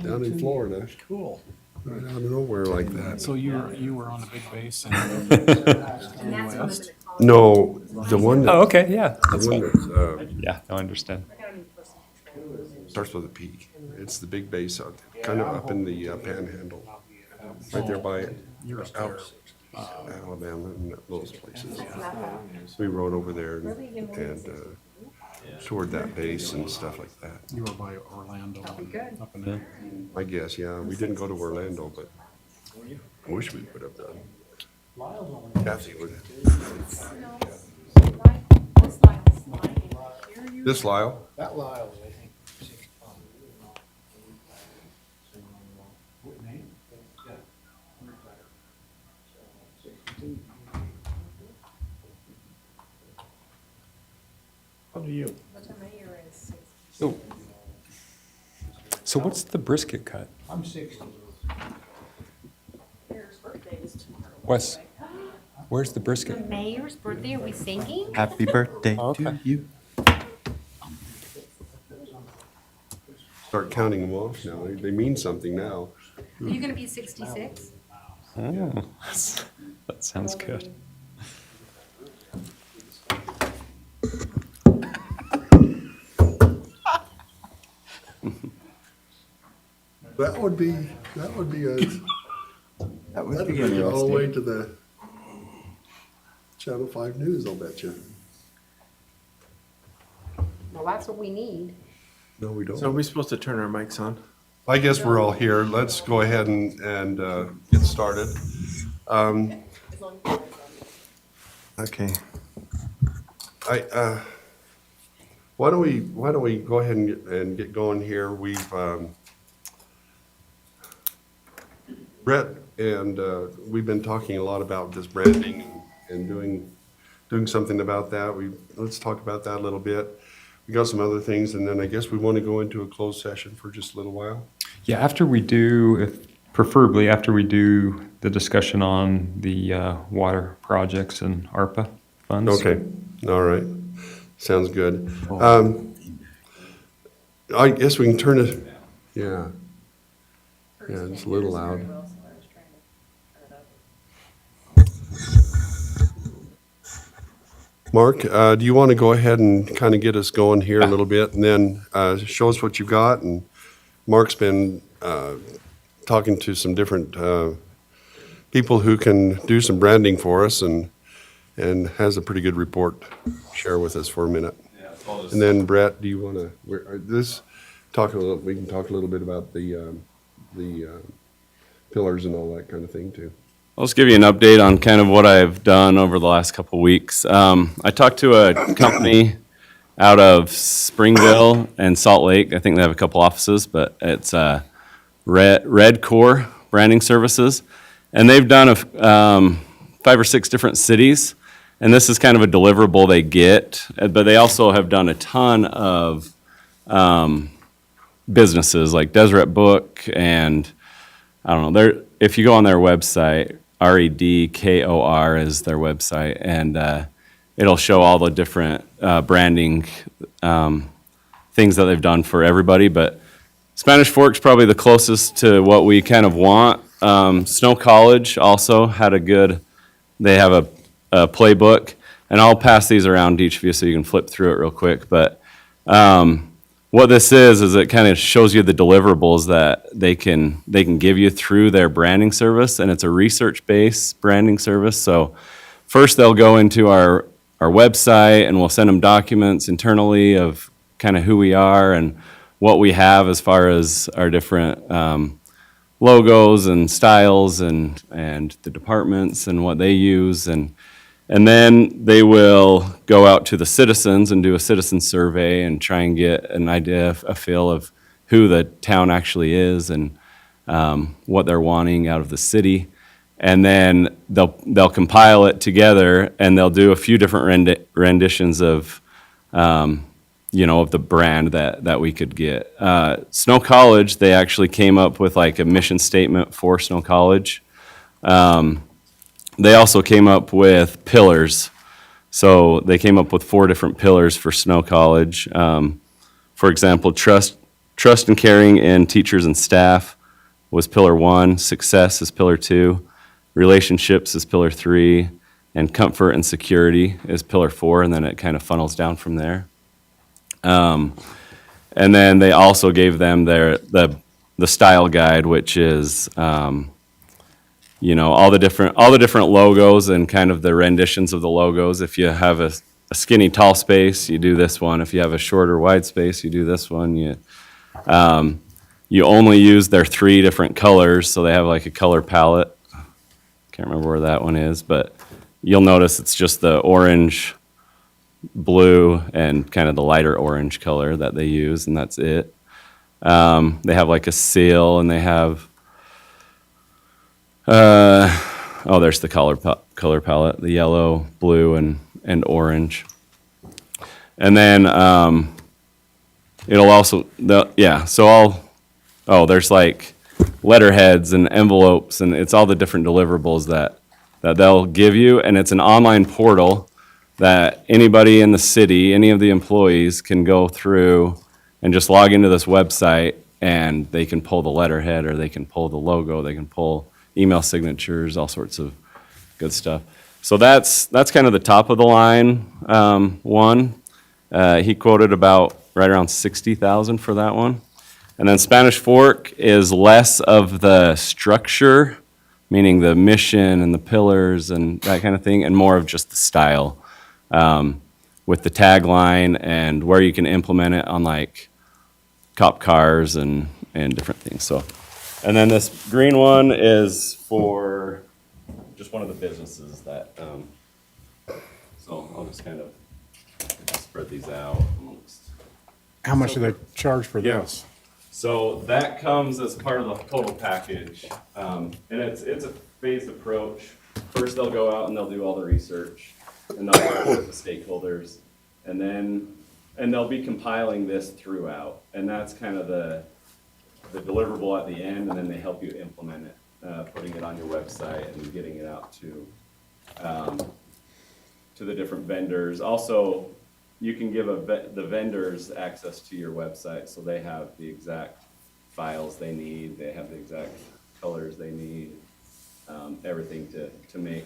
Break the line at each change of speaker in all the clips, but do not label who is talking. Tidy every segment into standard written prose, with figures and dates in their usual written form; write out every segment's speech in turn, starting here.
down in Florida,
Cool.
right out of nowhere like that.
So you were on a big base in
And that's
West?
No, the one that,
Oh, okay, yeah,
the
that's
one
fine.
that
Yeah, I understand.
starts with a P. It's the big base out there, kind of up in the Panhandle, right there by Alabama and those places. We rode over there and toured that base and stuff like that.
You were by Orlando.
good.
Up in there.
I guess, yeah. We didn't go to Orlando, but I wish we would have done. Kathy would have. This Lyle?
That Lyle, I think. How do you?
So, so what's the brisket cut?
I'm 60.
Wes, where's the brisket?
Mayor's birthday, are we singing?
Happy birthday
Okay.
to you.
Start counting them off now. They mean something now.
Are you gonna be 66?
Oh, that sounds good.
That would be a,
That would be
that'd bring it all the way
interesting.
to the Channel 5 News, I'll bet you.
Well, that's what we need.
No, we don't.
So are we supposed to turn our mics on?
I guess we're all here. Let's go ahead and get started.
Okay.
Why don't we go ahead and get going here? We've Brett and we've been talking a lot about this branding and doing something about that. Let's talk about that a little bit. We got some other things, and then I guess we want to go into a closed session for just a little while.
Yeah, after we do, preferably after we do the discussion on the water projects and ARPA funds.
Okay, all right. Sounds good. I guess we can turn it, yeah. Yeah, it's a little loud. Mark, do you want to go ahead and kind of get us going here a little bit, and then show us what you've got? And Mark's been talking to some different people who can do some branding for us, and has a pretty good report to share with us for a minute. And then Brett, do you want to, we can talk a little bit about the pillars and all that kind of thing too.
I'll just give you an update on kind of what I've done over the last couple of weeks. I talked to a company out of Springville and Salt Lake. I think they have a couple offices, but it's Red Core Branding Services. And they've done 5 or 6 different cities. And this is kind of a deliverable they get. But they also have done a ton of businesses like Deseret Book and I don't know. If you go on their website, REDKOR is their website, and it'll show all the different branding things that they've done for everybody. But Spanish Fork's probably the closest to what we kind of want. Snow College also had they have a playbook, and I'll pass these around to each of you so you can flip through it real quick. But what this is it kind of shows you the deliverables that they can give you through their branding service, and it's a research-based branding service. So first they'll go into our website, and we'll send them documents internally of kind of who we are and what we have as far as our different logos and styles and the departments and what they use. And then they will go out to the citizens and do a citizen survey and try and get an idea, a feel of who the town actually is and what they're wanting out of the city. And then they'll compile it together, and they'll do a few different renditions of, of the brand that we could get. Snow College, they actually came up with like a mission statement for Snow College. They also came up with pillars. So they came up with 4 different pillars for Snow College. For example, trust Trust and caring in teachers and staff was pillar 1. Success is pillar 2. Relationships is pillar 3. And comfort and security is pillar 4. And then it kind of funnels down from there. And then they also gave them the style guide, which is all the different logos and kind of the renditions of the logos. If you have a skinny tall space, you do this one. If you have a shorter wide space, you do this one. You only use their 3 different colors, so they have like a color palette. Can't remember where that one is, but you'll notice it's just the orange, blue, and kind of the lighter orange color that they use, and that's it. They have like a seal, and they have there's the color palette, the yellow, blue, and orange. And then it'll also there's like letterheads and envelopes, and it's all the different deliverables that they'll give you, and it's an online portal that anybody in the city, any of the employees can go through and just log into this website, and they can pull the letterhead, or they can pull the logo, they can pull email signatures, all sorts of good stuff. So that's kind of the top of the line one. He quoted about right around 60,000 for that one. And then Spanish Fork is less of the structure, meaning the mission and the pillars and that kind of thing, and more of just the style, with the tagline and where you can implement it on like cop cars and different things. So, and then this green one is for just one of the businesses that, so I'll just kind of spread these out amongst.
How much do they charge for
Yeah.
this?
So that comes as part of the total package, and it's a phased approach. First, they'll go out and they'll do all the research, and they'll work with the stakeholders, and they'll be compiling this throughout, and that's kind of the deliverable at the end, and then they help you implement it, putting it on your website and getting it out to the different vendors. Also, you can give the vendors access to your website, so they have the exact files they need, they have the exact colors they need, everything to make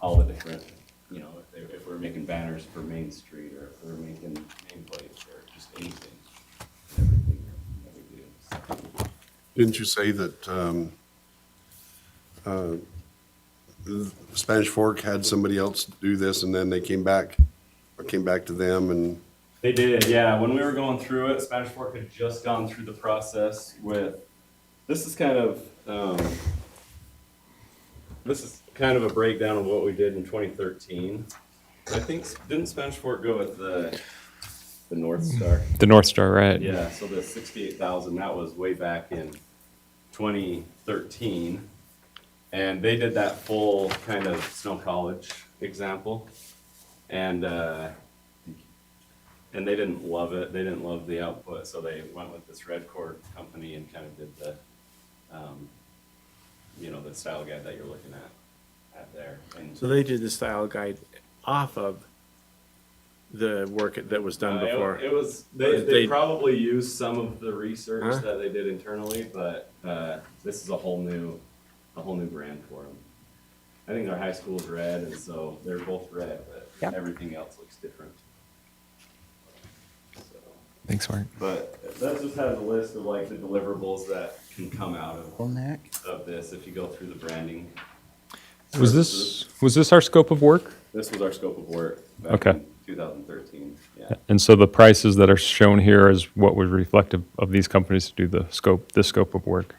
all the different, if we're making banners for Main Street, or if we're making nameplates, or just anything, everything that we do. So,
Didn't you say that Spanish Fork had somebody else do this, and then they came back to them, and
they did, yeah. When we were going through it, Spanish Fork had just gone through the process with, this is kind of a breakdown of what we did in 2013. I think, didn't Spanish Fork go with the North Star?
The North Star, right?
Yeah, so the 68,000, that was way back in 2013. And they did that full kind of Snow College example. And they didn't love it. They didn't love the output, so they went with this Red Cord company and kind of did the, the style guide that you're looking at there. And
So they did the style guide off of the work that was done before.
It was
They-
they probably used some of the research
Huh?
that they did internally, but this is a whole new brand for them. I think our high school's red, and so they're both red, but
Yep.
everything else looks different. So,
Thanks, Mark.
but that just has a list of like the deliverables that can come out of this if you go through the branding.
Was this our scope of work?
This was our scope of work back
Okay.
in 2013. Yeah.
And so the prices that are shown here is what was reflective of these companies to do this scope of work.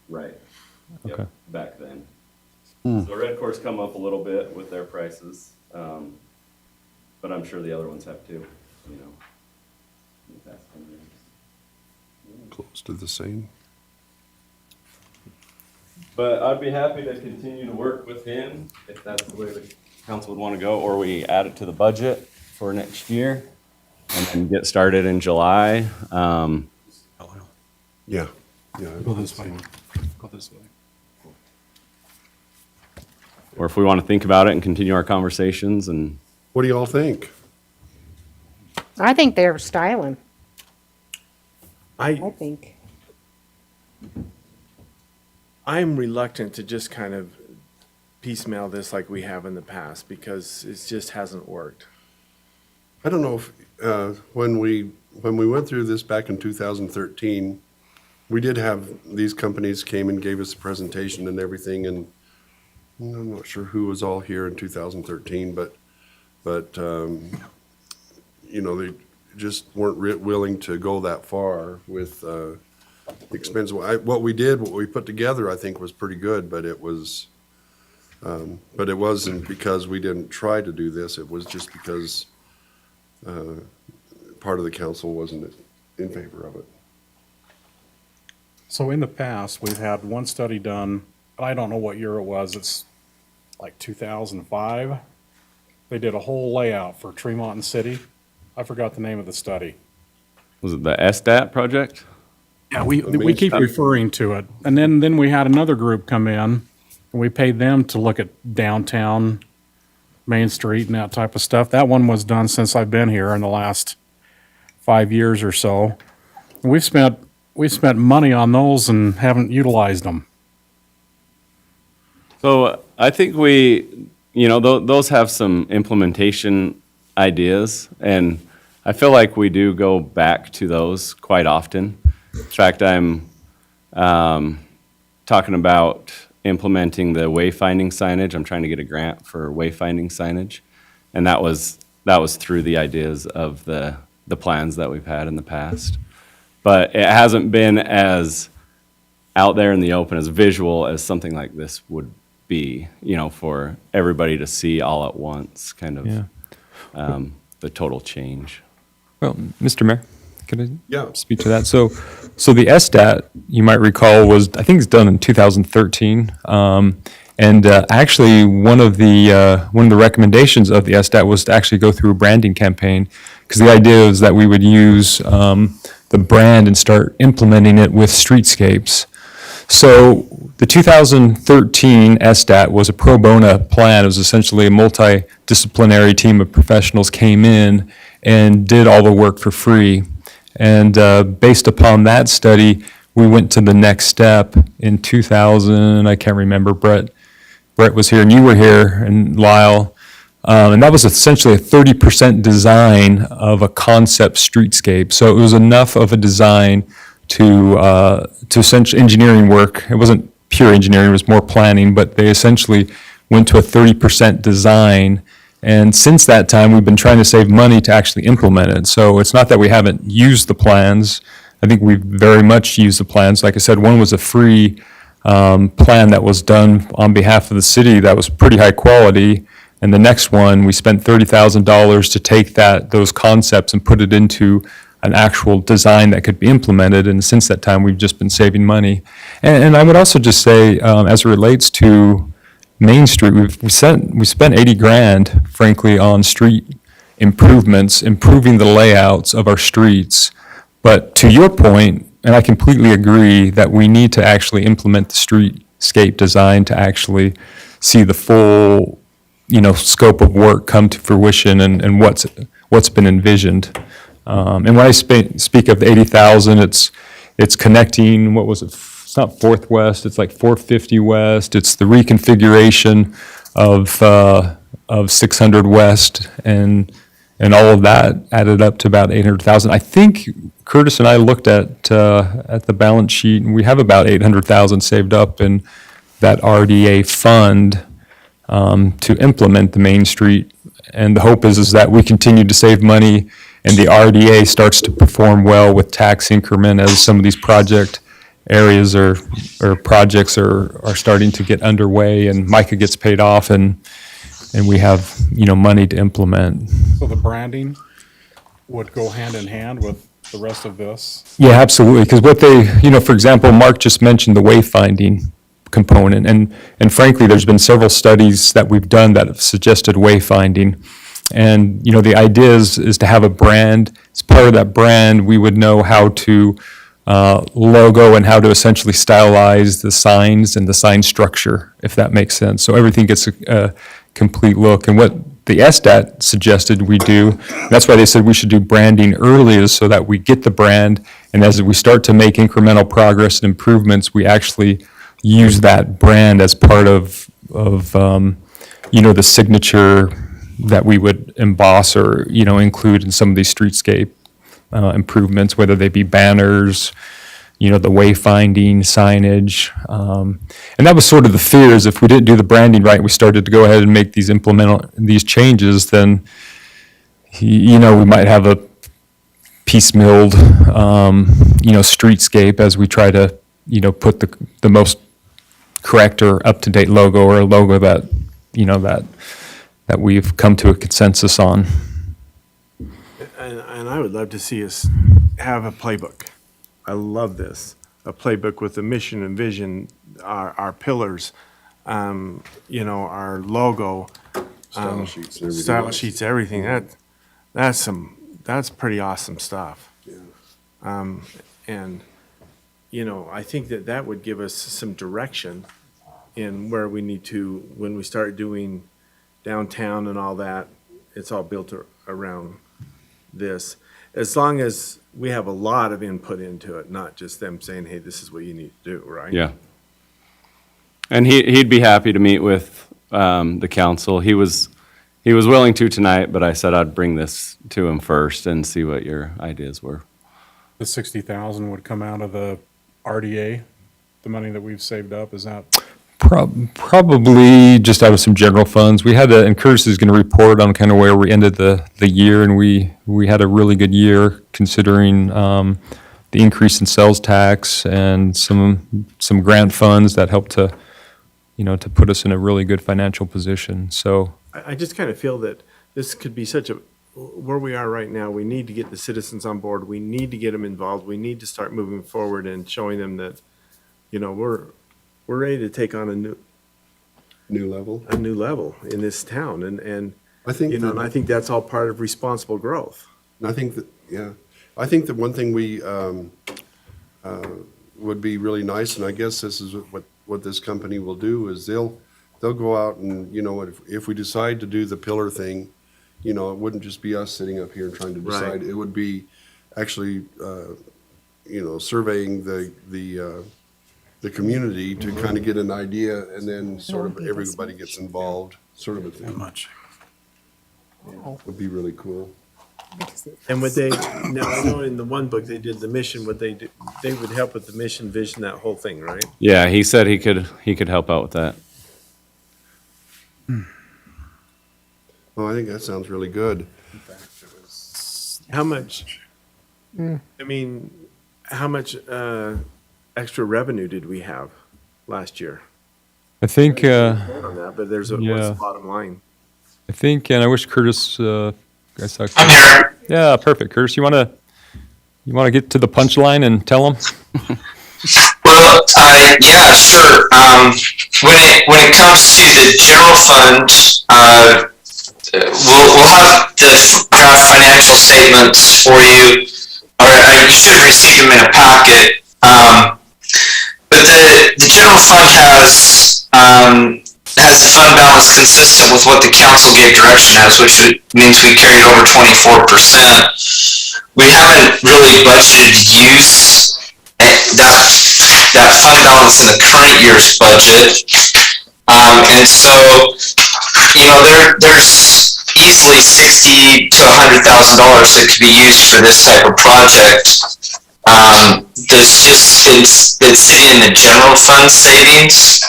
Right. Yep,
Okay.
back then. So Red Core's come up a little bit with their prices, but I'm sure the other ones have too, in the past 10 years.
close to the same.
But I'd be happy to continue to work with him if that's the way the council would want to go, or we add it to the budget for next year and then get started in July.
Yeah.
Go this way. Go this way.
Or if we want to think about it and continue our conversations and
What do y'all think?
I think they're styling.
I
think.
I'm reluctant to just kind of piecemeal this like we have in the past because it just hasn't worked.
I don't know if, when we went through this back in 2013, we did have, these companies came and gave us a presentation and everything, and I'm not sure who was all here in 2013, but, they just weren't willing to go that far with, expense. What we put together, I think was pretty good, but it wasn't because we didn't try to do this. It was just because, part of the council wasn't in favor of it.
So in the past, we've had one study done, I don't know what year it was, it's like 2005. They did a whole layout for Tremont City. I forgot the name of the study.
Was it the SDAT project?
Yeah, we keep referring to it. And then we had another group come in, and we paid them to look at downtown Main Street and that type of stuff. That one was done since I've been here in the last 5 years or so. And we've spent money on those and haven't utilized them.
So I think those have some implementation ideas, and I feel like we do go back to those quite often. In fact, I'm talking about implementing the wayfinding signage. I'm trying to get a grant for wayfinding signage, and that was through the ideas of the plans that we've had in the past. But it hasn't been as out there in the open, as visual as something like this would be, for everybody to see all at once, kind of the total change.
Well, Mr. Mayor, could I
Yeah.
speak to that? So the SDAT, you might recall, I think it's done in 2013. Actually, one of the recommendations of the SDAT was to actually go through a branding campaign, because the idea is that we would use the brand and start implementing it with streetscapes. So the 2013 SDAT was a pro bono plan. It was essentially a multidisciplinary team of professionals came in and did all the work for free. And based upon that study, we went to the next step in 2000. I can't remember. Brett was here, and you were here, and Lyle. And that was essentially a 30% design of a concept streetscape. So it was enough of a design to essentially engineering work. It wasn't pure engineering, it was more planning, but they essentially went to a 30% design. And since that time, we've been trying to save money to actually implement it. So it's not that we haven't used the plans. I think we've very much used the plans. Like I said, one was a free plan that was done on behalf of the city that was pretty high quality. And the next one, we spent $30,000 to take those concepts and put it into an actual design that could be implemented. And since that time, we've just been saving money. And I would also just say, as it relates to Main Street, we spent 80 grand, frankly, on street improvements, improving the layouts of our streets. But to your point, and I completely agree that we need to actually implement the streetscape design to actually see the full, scope of work come to fruition and what's been envisioned. And when I speak of the 80,000, it's connecting, what was it? It's not 4th West, it's like 450 West. It's the reconfiguration of 600 West, and all of that added up to about 800,000. I think Curtis and I looked at the balance sheet, and we have about 800,000 saved up in that RDA fund to implement the Main Street. And the hope is that we continue to save money, and the RDA starts to perform well with tax increment as some of these project areas or projects are starting to get underway, and MICA gets paid off, and we have, money to implement.
So the branding would go hand in hand with the rest of this?
Yeah, absolutely, because what they, for example, Mark just mentioned the wayfinding component, and frankly, there's been several studies that we've done that have suggested wayfinding. And, the idea is to have a brand. As part of that brand, we would know how to logo and how to essentially stylize the signs and the sign structure, if that makes sense. So everything gets a complete look. And what the SDAT suggested we do. That's why they said we should do branding earlier so that we get the brand, and as we start to make incremental progress and improvements, we actually use that brand as part of the signature that we would emboss or, include in some of these streetscape improvements, whether they be banners, the wayfinding signage. And that was sort of the fears. If we didn't do the branding right, we started to go ahead and make these changes, then, we might have a piecemealed, streetscape as we try to, put the most correct or up-to-date logo, or a logo that, that we've come to a consensus on.
And I would love to see us have a playbook. I love this. A playbook with the mission and vision, our pillars, our logo.
Style sheets and everything
Style
else.
sheets, everything. That's pretty awesome stuff. And, I think that would give us some direction in where we need to, when we start doing downtown and all that, it's all built around this. As long as we have a lot of input into it, not just them saying, hey, this is what you need to do, right?
Yeah. And he'd be happy to meet with the council. He was willing to tonight, but I said I'd bring this to him first and see what your ideas were.
The 60,000 would come out of the RDA, the money that we've saved up, is that?
Probably just out of some general funds. We had to, and Curtis is going to report on kind of where we ended the year, and we had a really good year considering the increase in sales tax and some grant funds that helped to, to put us in a really good financial position. So
I just kind of feel that this could be where we are right now, we need to get the citizens on board. We need to get them involved. We need to start moving forward and showing them that, we're ready to take on a
New level.
new level in this town. And
I think
and I think that's all part of responsible growth.
And I think that, I think that one thing we, would be really nice, and I guess this is what this company will do, is they'll go out and, if we decide to do the pillar thing, it wouldn't just be us sitting up here and trying to decide.
Right.
It would be actually, surveying the community to kind of get an idea, and then sort of everybody gets involved, sort of a thing.
Much.
Would be really cool.
And now I know in the one book they did the mission, they would help with the mission, vision, that whole thing, right?
Yeah, he said he could help out with that.
Well, I think that sounds really good.
How much, how much extra revenue did we have last year?
I think,
On that, but what's
Yeah.
the bottom line?
and I wish Curtis, I saw.
I'm here.
Yeah, perfect. Curtis, you want to get to the punchline and tell them?
Well, yeah, sure. When it comes to the general fund, we'll have the draft financial statements for you, or you should have received them in a packet. But the general fund has the fund balance consistent with what the council gave direction as, which means we carried over 24%. We haven't really budgeted to use that fund balance in the current year's budget. And so, there's easily $60,000 to $100,000 that could be used for this type of project. It's sitting in the general fund savings.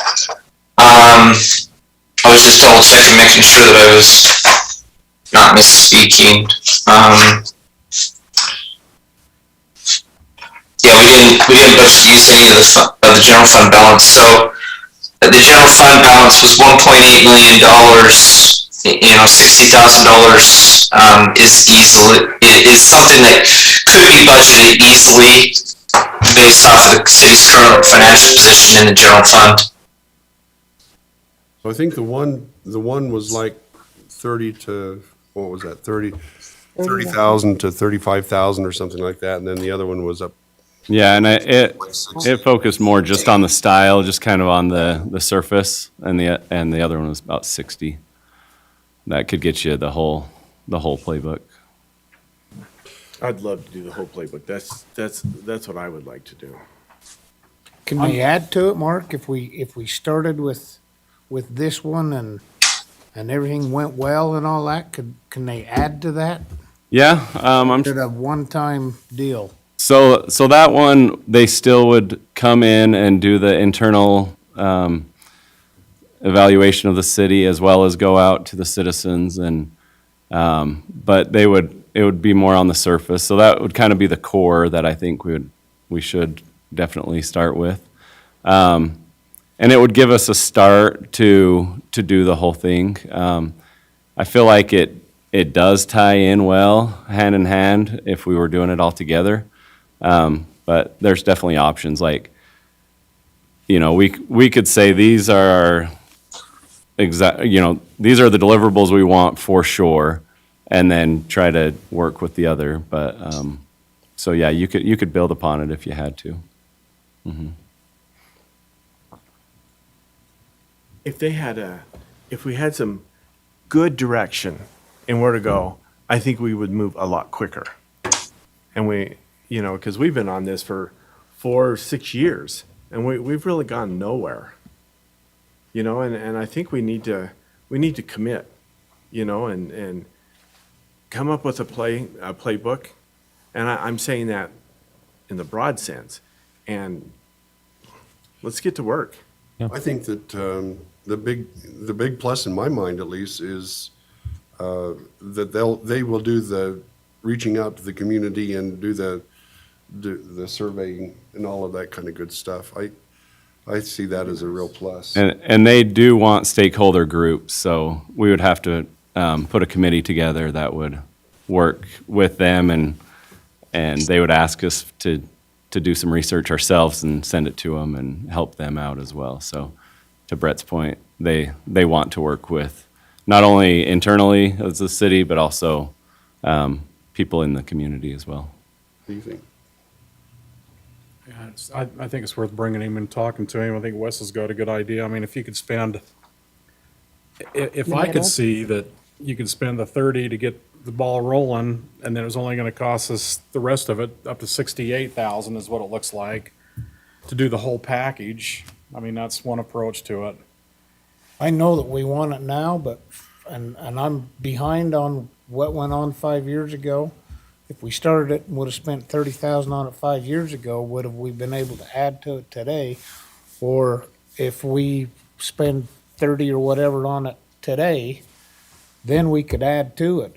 I was just double checking, making sure that I was not misspeaking. Yeah, we didn't budget to use any of the general fund balance. So the general fund balance was $1.8 million. $60,000 is something that could be budgeted easily based off of the city's current financial position in the general fund.
So I think the one was like 30 to, what was that, 30,000 to 35,000 or something like that, and then the other one was up.
Yeah, and it focused more just on the style, just kind of on the surface, and the other one was about 60. that could get you the whole playbook.
I'd love to do the whole playbook. That's what I would like to do.
Can they add to it, Mark, if we started with this one and everything went well and all that, can they add to that?
Yeah,
Is it a one-time deal?
so that one, they still would come in and do the internal evaluation of the city as well as go out to the citizens and, but it would be more on the surface. So that would kind of be the core that I think we should definitely start with. And it would give us a start to do the whole thing. I feel like it does tie in well, hand in hand, if we were doing it all together. But there's definitely options, like, we could say these are our these are the deliverables we want for sure, and then try to work with the other. But, so yeah, you could build upon it if you had to.
If we had some good direction and where to go, I think we would move a lot quicker. And because we've been on this for 4 or 6 years, and we've really gone nowhere. And I think we need to commit, and come up with a playbook. And I'm saying that in the broad sense. And let's get to work.
I think that the big plus in my mind, at least, is that they will do the reaching out to the community and do the surveying and all of that kind of good stuff. I see that as a real plus.
And they do want stakeholder groups, so we would have to put a committee together that would work with them, and they would ask us to do some research ourselves and send it to them and help them out as well. So to Brett's point, they want to work with not only internally as a city, but also people in the community as well.
What do you think?
Yeah, I think it's worth bringing him and talking to him. I think Wes has got a good idea. I mean, if you could spend, if I could see that you could spend the 30 to get the ball rolling, and then it was only gonna cost us the rest of it, up to 68,000 is what it looks like, to do the whole package. I mean, that's one approach to it.
I know that we want it now, but, and I'm behind on what went on 5 years ago. If we started it and would have spent 30,000 on it 5 years ago, would have we been able to add to it today? Or if we spend 30 or whatever on it today, then we could add to it.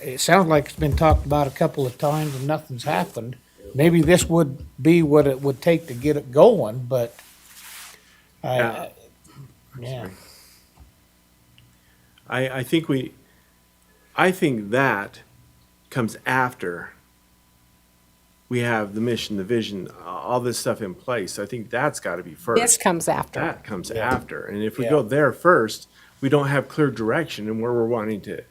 It sounds like it's been talked about a couple of times and nothing's happened. Maybe this would be what it would take to get it going, but yeah.
I think that comes after we have the mission, the vision, all this stuff in place. I think that's got to be first.
This comes after.
That comes after. And if we go there first, we don't have clear direction and where we're wanting to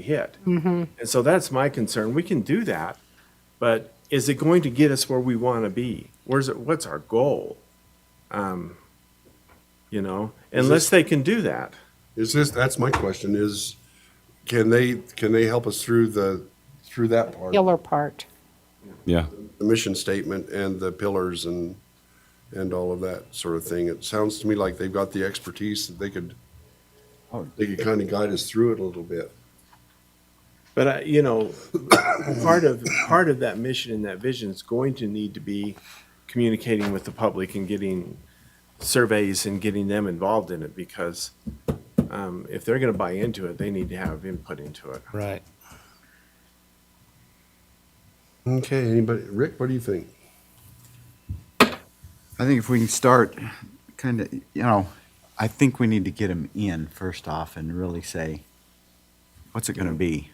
hit. And so that's my concern. We can do that, but is it going to get us where we want to be? What's our goal? Unless they can do that.
That's my question, is can they help us through that part?
Killer part.
Yeah.
The mission statement and the pillars and all of that sort of thing. It sounds to me like they've got the expertise that they could kind of guide us through it a little bit.
But part of that mission and that vision is going to need to be communicating with the public and getting surveys and getting them involved in it, because if they're going to buy into it, they need to have input into it.
Right.
Okay, anybody, Rick, what do you think?
I think if we can start kind of, I think we need to get them in first off and really say, what's it going to be?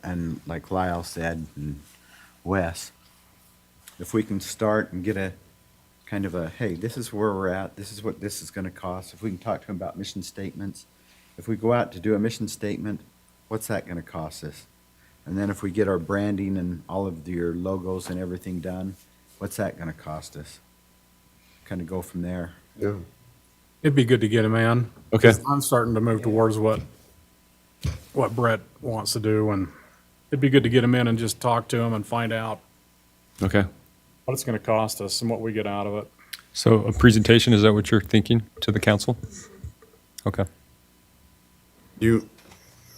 And like Lyle said, and Wes, if we can start and get a kind of a, hey, this is where we're at, this is what this is going to cost. If we can talk to them about mission statements, if we go out to do a mission statement, what's that going to cost us? And then if we get our branding and all of your logos and everything done, what's that going to cost us? Kind of go from there.
Yeah.
It'd be good to get him in.
Okay.
'Cause I'm starting to move towards what Brett wants to do, and it'd be good to get him in and just talk to him and find out
Okay.
what it's gonna cost us and what we get out of it.
So a presentation, is that what you're thinking to the council? Okay.
You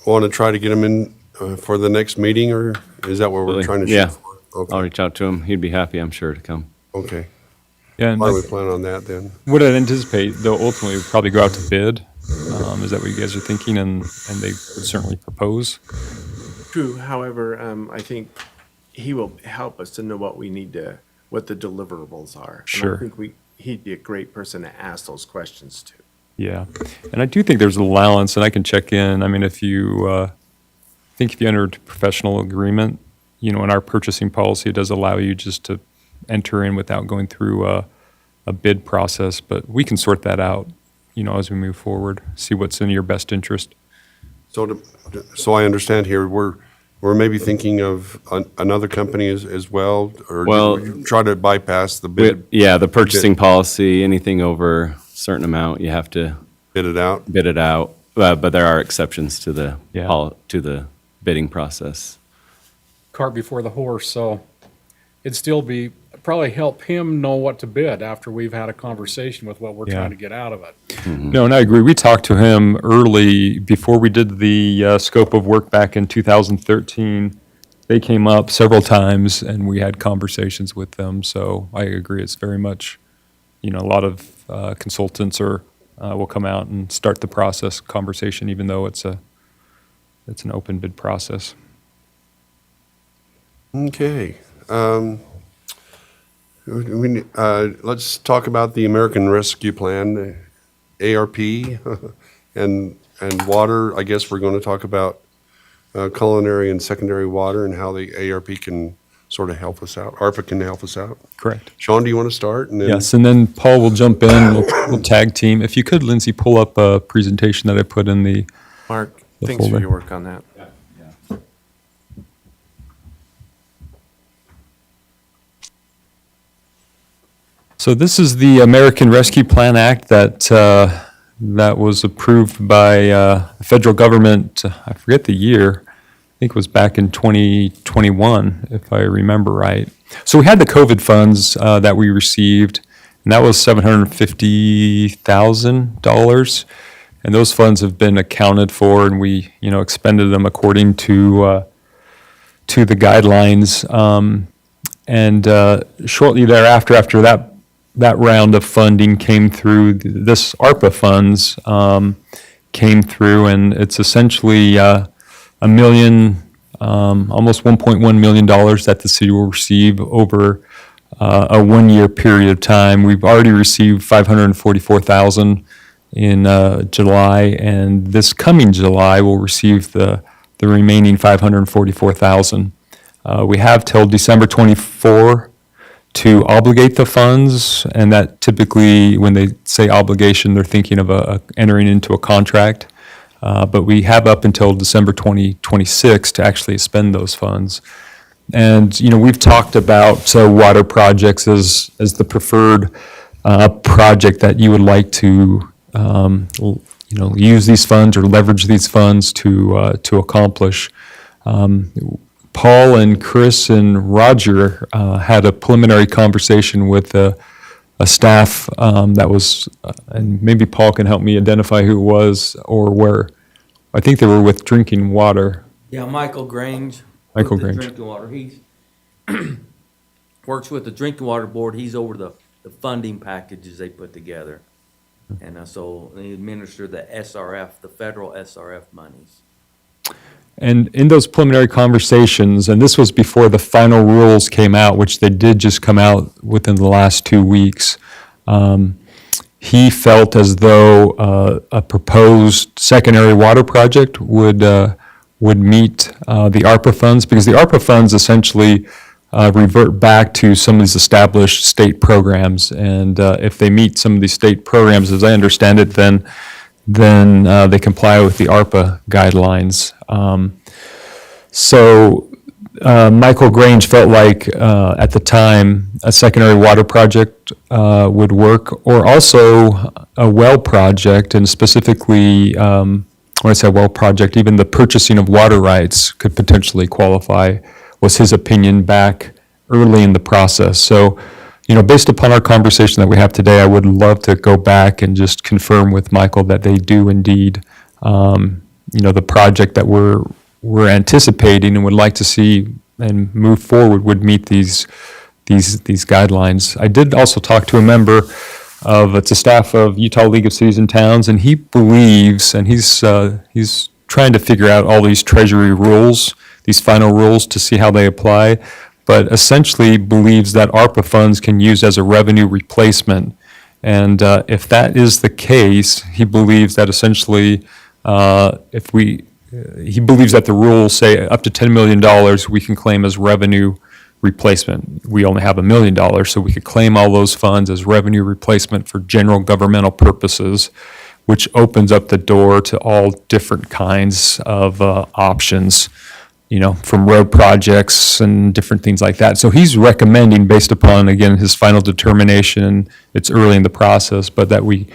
want to try to get him in for the next meeting, or is that what we're trying to shoot
Yeah.
for?
I'll
Okay,
reach out to him. He'd be happy, I'm sure, to come.
okay.
Yeah, and
Why don't we plan on that then?
what I'd anticipate, they'll ultimately probably go out to bid. Is that what you guys are thinking? And they would certainly propose?
True, however, I think he will help us to know what we need to, what the deliverables are. And
Sure.
I think he'd be a great person to ask those questions to.
Yeah. And I do think there's an allowance, and I can check in. I mean, if you enter into professional agreement, in our purchasing policy, it does allow you just to enter in without going through a bid process, but we can sort that out, as we move forward, see what's in your best interest.
So I understand here, we're maybe thinking of another company as well, or
Well-
do you try to bypass the bid,
Yeah, the purchasing policy, anything over a certain amount, you have to
bid it out?
bid it out. But there are exceptions to the,
Yeah.
to the bidding process.
Cart before the horse, so it'd still probably help him know what to bid after we've had a conversation with what we're
Yeah.
trying to get out of it.
No, and I agree. We talked to him early, before we did the scope of work back in 2013. They came up several times, and we had conversations with them. So I agree. It's very much, a lot of consultants will come out and start the process conversation, even though it's an open bid process.
Okay. Let's talk about the American Rescue Plan, ARP, and water. I guess we're going to talk about culinary and secondary water and how the ARP can sort of help us out. ARPA can help us out.
Correct.
Sean, do you want to start? And then
Yes, and then Paul will jump in. We'll tag team. If you could, Lindsay, pull up a presentation that I put in the.
Mark,
The
thanks for
folder.
your work on that.
So this is the American Rescue Plan Act that was approved by the federal government. I forget the year. I think it was back in 2021, if I remember right. So we had the COVID funds that we received, and that was $750,000. And those funds have been accounted for, and we, expended them according to the guidelines. And shortly thereafter, after that round of funding came through, this ARPA funds came through, and it's essentially $1 million, almost $1.1 million that the city will receive over a one-year period of time. We've already received $544,000 in July, and this coming July we'll receive the remaining $544,000. We have till December 24 to obligate the funds, and that typically, when they say obligation, they're thinking of entering into a contract. But we have up until December 2026 to actually spend those funds. And, we've talked about water projects as the preferred project that you would like to, use these funds or leverage these funds to accomplish. Paul and Chris and Roger had a preliminary conversation with a staff that was, and maybe Paul can help me identify who it was or where. I think they were with drinking water.
Yeah, Michael Grange.
Michael
with the
Grange.
Drinking water. He's works with the Drinking Water Board. He's over the funding packages they put together. And so they administer the SRF, the federal SRF monies.
And in those preliminary conversations, and this was before the final rules came out, which they did just come out within the last 2 weeks, he felt as though a proposed secondary water project would meet the ARPA funds, because the ARPA funds essentially revert back to some of these established state programs. And if they meet some of these state programs, as I understand it, then they comply with the ARPA guidelines. So Michael Grange felt like, at the time, a secondary water project would work, or also a well project, and specifically, when I say well project, even the purchasing of water rights could potentially qualify, was his opinion back early in the process. So, based upon our conversation that we have today, I would love to go back and just confirm with Michael that they do indeed, the project that we're anticipating and would like to see and move forward would meet these guidelines. I did also talk to a member of, it's a staff of Utah League of Cities and Towns, and he believes, and he's trying to figure out all these treasury rules, these final rules, to see how they apply, but essentially believes that ARPA funds can use as a revenue replacement. And if that is the case, he believes that essentially, he believes that the rules say up to $10 million we can claim as revenue replacement. We only have $1 million, so we could claim all those funds as revenue replacement for general governmental purposes, which opens up the door to all different kinds of options, from road projects and different things like that. So he's recommending, based upon, again, his final determination, it's early in the process, but that we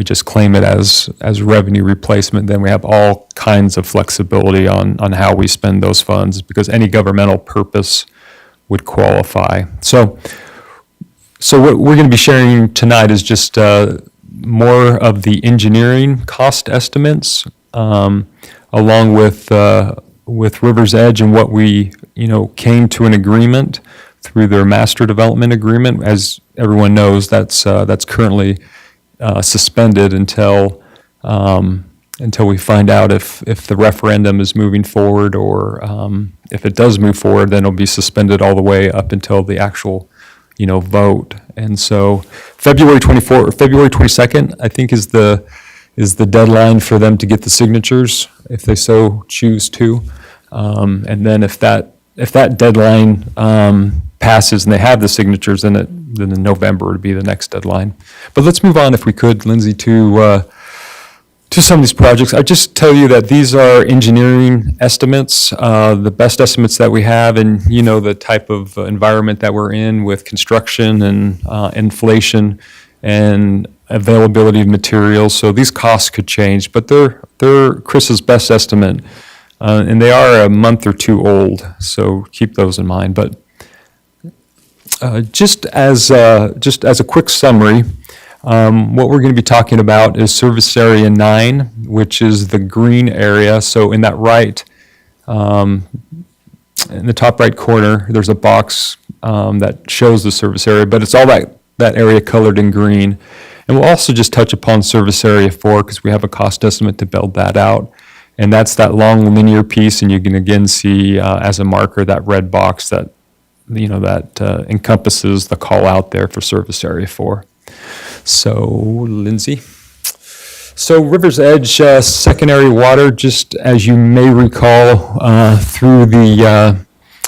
just claim it as revenue replacement. Then we have all kinds of flexibility on how we spend those funds, because any governmental purpose would qualify. So what we're going to be sharing tonight is just more of the engineering cost estimates, along with River's Edge and what we came to an agreement through their master development agreement. As everyone knows, that's currently suspended until we find out if the referendum is moving forward, or if it does move forward, then it'll be suspended all the way up until the actual vote. And so February 22nd, I think, is the deadline for them to get the signatures, if they so choose to. And then if that deadline passes and they have the signatures, then in November would be the next deadline. But let's move on, if we could, Lindsay, to some of these projects. I just tell you that these are engineering estimates, the best estimates that we have, and the type of environment that we're in with construction and inflation and availability of materials. So these costs could change, but they're Chris's best estimate, and they are a month or two old. So keep those in mind. But just as a quick summary, what we're going to be talking about is Service Area 9, which is the green area. So in that in the top right corner, there's a box that shows the service area, but it's all that area colored in green. And we'll also just touch upon Service Area 4, because we have a cost estimate to build that out. And that's that long linear piece, and you can again see as a marker that red box that encompasses the call out there for Service Area 4. So, Lindsay. So River's Edge secondary water, just as you may recall, through the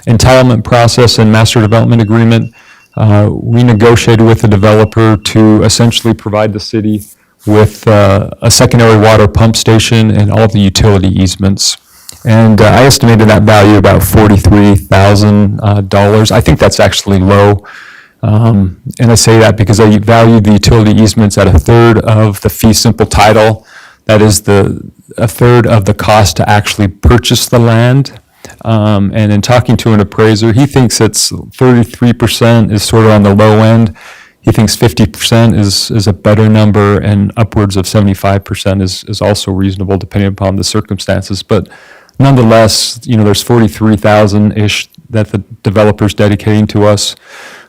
entitlement process and master development agreement, we negotiated with the developer to essentially provide the city with a secondary water pump station and all the utility easements. And I estimated that value about $43,000. I think that's actually low. And I say that because I valued the utility easements at a third of the fee simple title. That is a third of the cost to actually purchase the land. And in talking to an appraiser, he thinks it's 33% is sort of on the low end. He thinks 50% is a better number, and upwards of 75% is also reasonable depending upon the circumstances. But nonetheless, there's $43,000-ish that the developer's dedicating to us.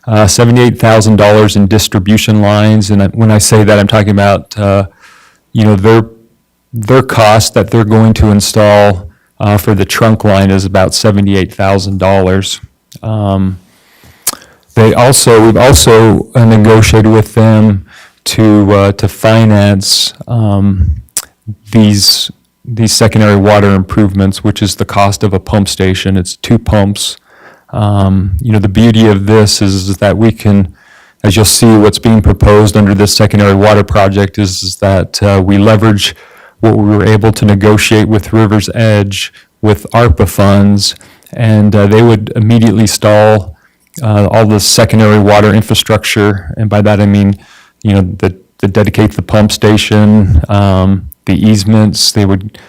$78,000 in distribution lines, and when I say that, I'm talking about their cost that they're going to install for the trunk line is about $78,000. We've also negotiated with them to finance these secondary water improvements, which is the cost of a pump station. It's 2 pumps. The beauty of this is that we can, as you'll see, what's being proposed under this secondary water project is that we leverage what we were able to negotiate with River's Edge with ARPA funds, and they would immediately install all the secondary water infrastructure, and by that I mean, the dedicate the pump station, the easements. They would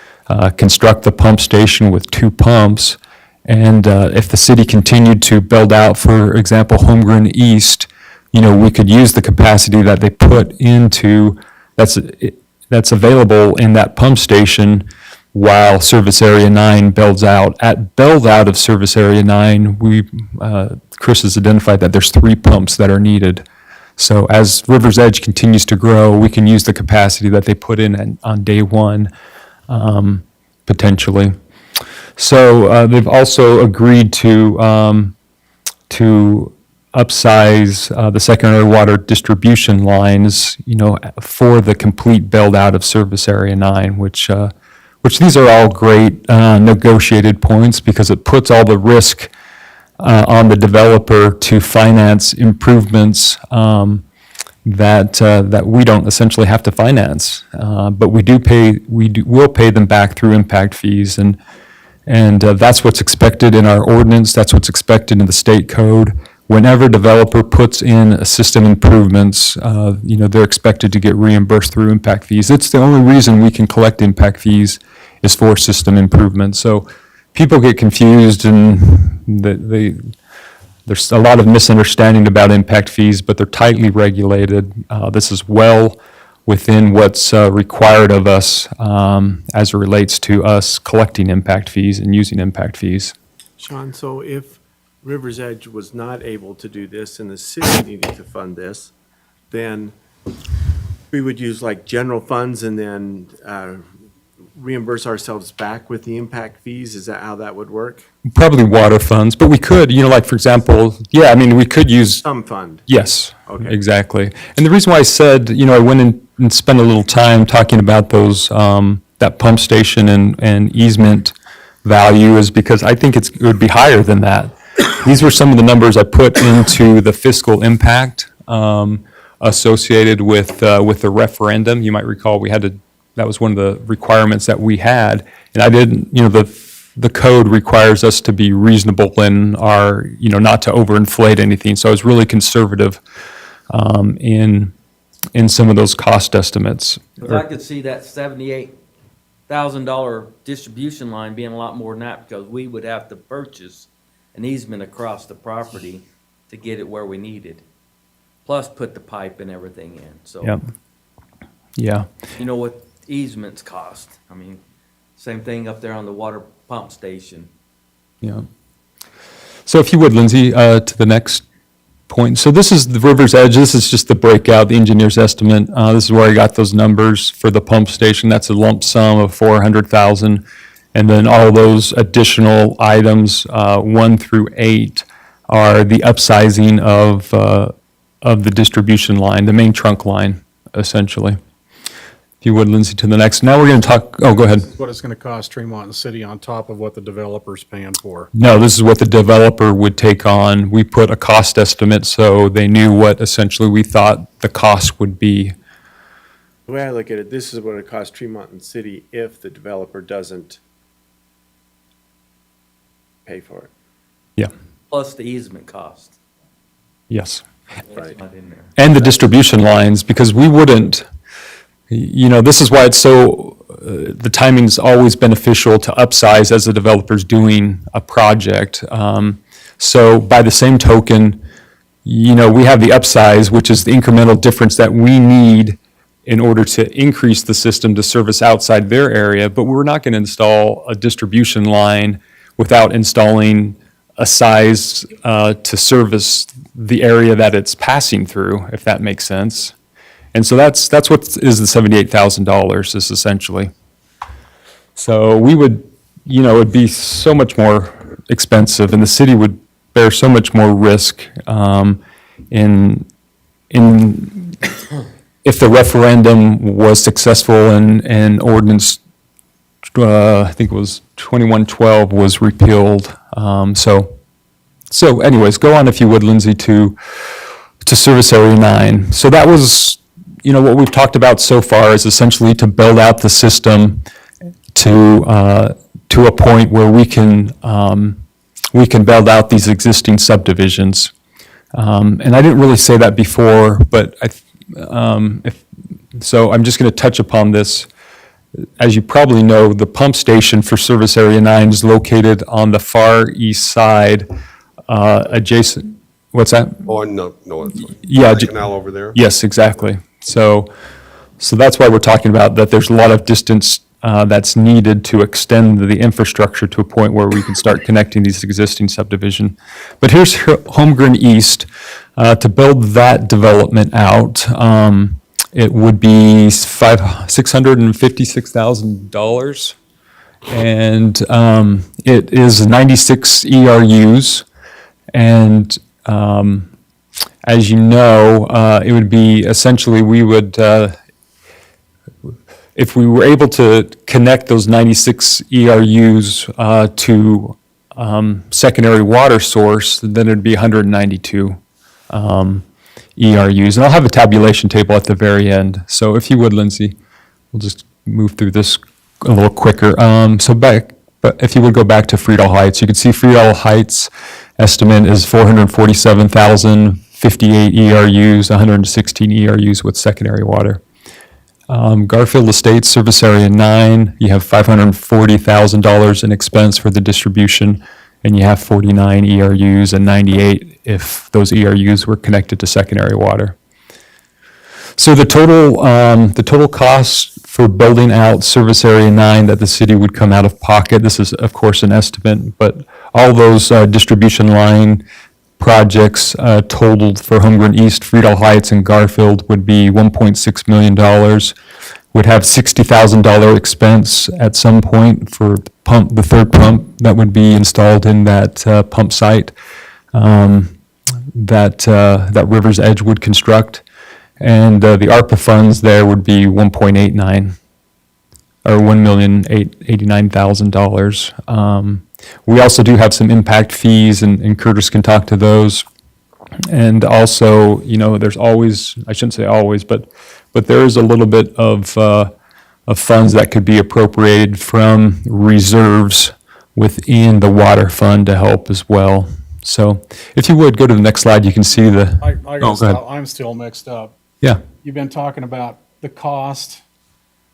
construct the pump station with 2 pumps, and if the city continued to build out, for example, Holmgren East, we could use the capacity that they put into, that's available in that pump station while Service Area 9 builds out. At build out of Service Area 9, Chris has identified that there's 3 pumps that are needed. So as River's Edge continues to grow, we can use the capacity that they put in on day 1, potentially. So they've also agreed to upsize the secondary water distribution lines, for the complete build out of Service Area 9, which these are all great negotiated points because it puts all the risk on the developer to finance improvements that we don't essentially have to finance, but we'll pay them back through impact fees, and that's what's expected in our ordinance. That's what's expected in the state code. Whenever developer puts in a system improvements, they're expected to get reimbursed through impact fees. It's the only reason we can collect impact fees is for system improvements. So people get confused, and there's a lot of misunderstanding about impact fees, but they're tightly regulated. This is well within what's required of us as it relates to us collecting impact fees and using impact fees.
Sean, so if River's Edge was not able to do this and the city needed to fund this, then we would use like general funds and then reimburse ourselves back with the impact fees? Is that how that would work?
Probably water funds, but we could, like for example, we could use.
Some fund?
Yes,
Okay.
exactly. And the reason why I said, I went in and spent a little time talking about those, that pump station and easement value is because I think it would be higher than that. These were some of the numbers I put into the fiscal impact associated with the referendum. You might recall that was one of the requirements that we had, and I didn't. The code requires us to be reasonable in our, not to overinflate anything. So I was really conservative in some of those cost estimates.
Because I could see that $78,000 distribution line being a lot more than that, because we would have to purchase an easement across the property to get it where we needed, plus put the pipe and everything in, so.
Yep. Yeah.
You know what easements cost? I mean, same thing up there on the water pump station.
Yeah. So if you would, Lindsay, to the next point. So this is the River's Edge. This is just the breakout, the engineer's estimate. This is where I got those numbers for the pump station. That's a lump sum of $400,000. And then all those additional items, 1 through 8, are the upsizing of the distribution line, the main trunk line, essentially. If you would, Lindsay, to the next. Now we're going to talk, go ahead.
What it's gonna cost Tremont and City on top of what the developer's paying for.
No, this is what the developer would take on. We put a cost estimate so they knew what essentially we thought the cost would be.
The way I look at it, this is what it costs Tremont and City if the developer doesn't pay for it.
Yeah,
Plus the easement cost.
yes.
Right.
It's not in there.
And the distribution lines, because we wouldn't, this is why it's so, the timing's always beneficial to upsize as the developer's doing a project. So by the same token, we have the upsize, which is the incremental difference that we need in order to increase the system to service outside their area, but we're not going to install a distribution line without installing a size to service the area that it's passing through, if that makes sense. And so that's what is the $78,000 is essentially. So we would, it would be so much more expensive, and the city would bear so much more risk in if the referendum was successful and ordinance, I think it was 2112 was repealed. So anyways, go on if you would, Lindsay, to Service Area 9. So that was, what we've talked about so far is essentially to build out the system to a point where we can we can build out these existing subdivisions. And I didn't really say that before, but so I'm just going to touch upon this. As you probably know, the pump station for Service Area 9 is located on the far east side, adjacent, what's that?
Oh, no, it's
Yeah,
the canal over there.
Yes, exactly. So that's why we're talking about that there's a lot of distance that's needed to extend the infrastructure to a point where we can start connecting these existing subdivision. But here's Holmgren East. To build that development out, it would be $656,000. And it is 96 ERUs. And as you know, it would be essentially, we would, if we were able to connect those 96 ERUs to secondary water source, then it'd be 192 ERUs. And I'll have a tabulation table at the very end. So if you would, Lindsay, we'll just move through this a little quicker. But if you would go back to Friedel Heights, you can see Friedel Heights estimate is 447,058 ERUs, 116 ERUs with secondary water. Garfield Estates, Service Area 9, you have $540,000 in expense for the distribution, and you have 49 ERUs and 98 if those ERUs were connected to secondary water. So the total cost for building out Service Area 9 that the city would come out of pocket, this is of course an estimate, but all those distribution line projects totaled for Holmgren East, Friedel Heights, and Garfield would be $1.6 million. Would have $60,000 expense at some point for the third pump that would be installed in that pump site that River's Edge would construct. And the ARPA funds there would be 1.89 or $1,089,000. We also do have some impact fees, and Curtis can talk to those. And also, there's always, I shouldn't say always, but there is a little bit of funds that could be appropriated from reserves within the water fund to help as well. So if you would, go to the next slide, you can see the.
I
go
gotta
ahead.
stop. I'm still mixed up.
Yeah.
You've been talking about the cost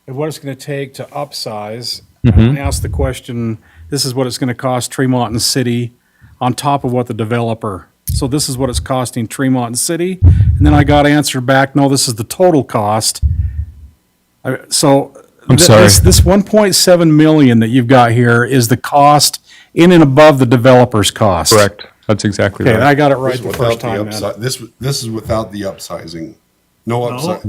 and what it's gonna take to upsize.
Mm-hmm.
And I asked the question, this is what it's gonna cost Tremont and City on top of what the developer. So this is what it's costing Tremont and City. And then I got answered back, no, this is the total cost. So.
I'm sorry.
This 1.7 million that you've got here is the cost in and above the developer's cost.
Correct. That's exactly
Okay,
right.
I got it right
This is
the
without
first time, man.
This is without the upsizing. No upside.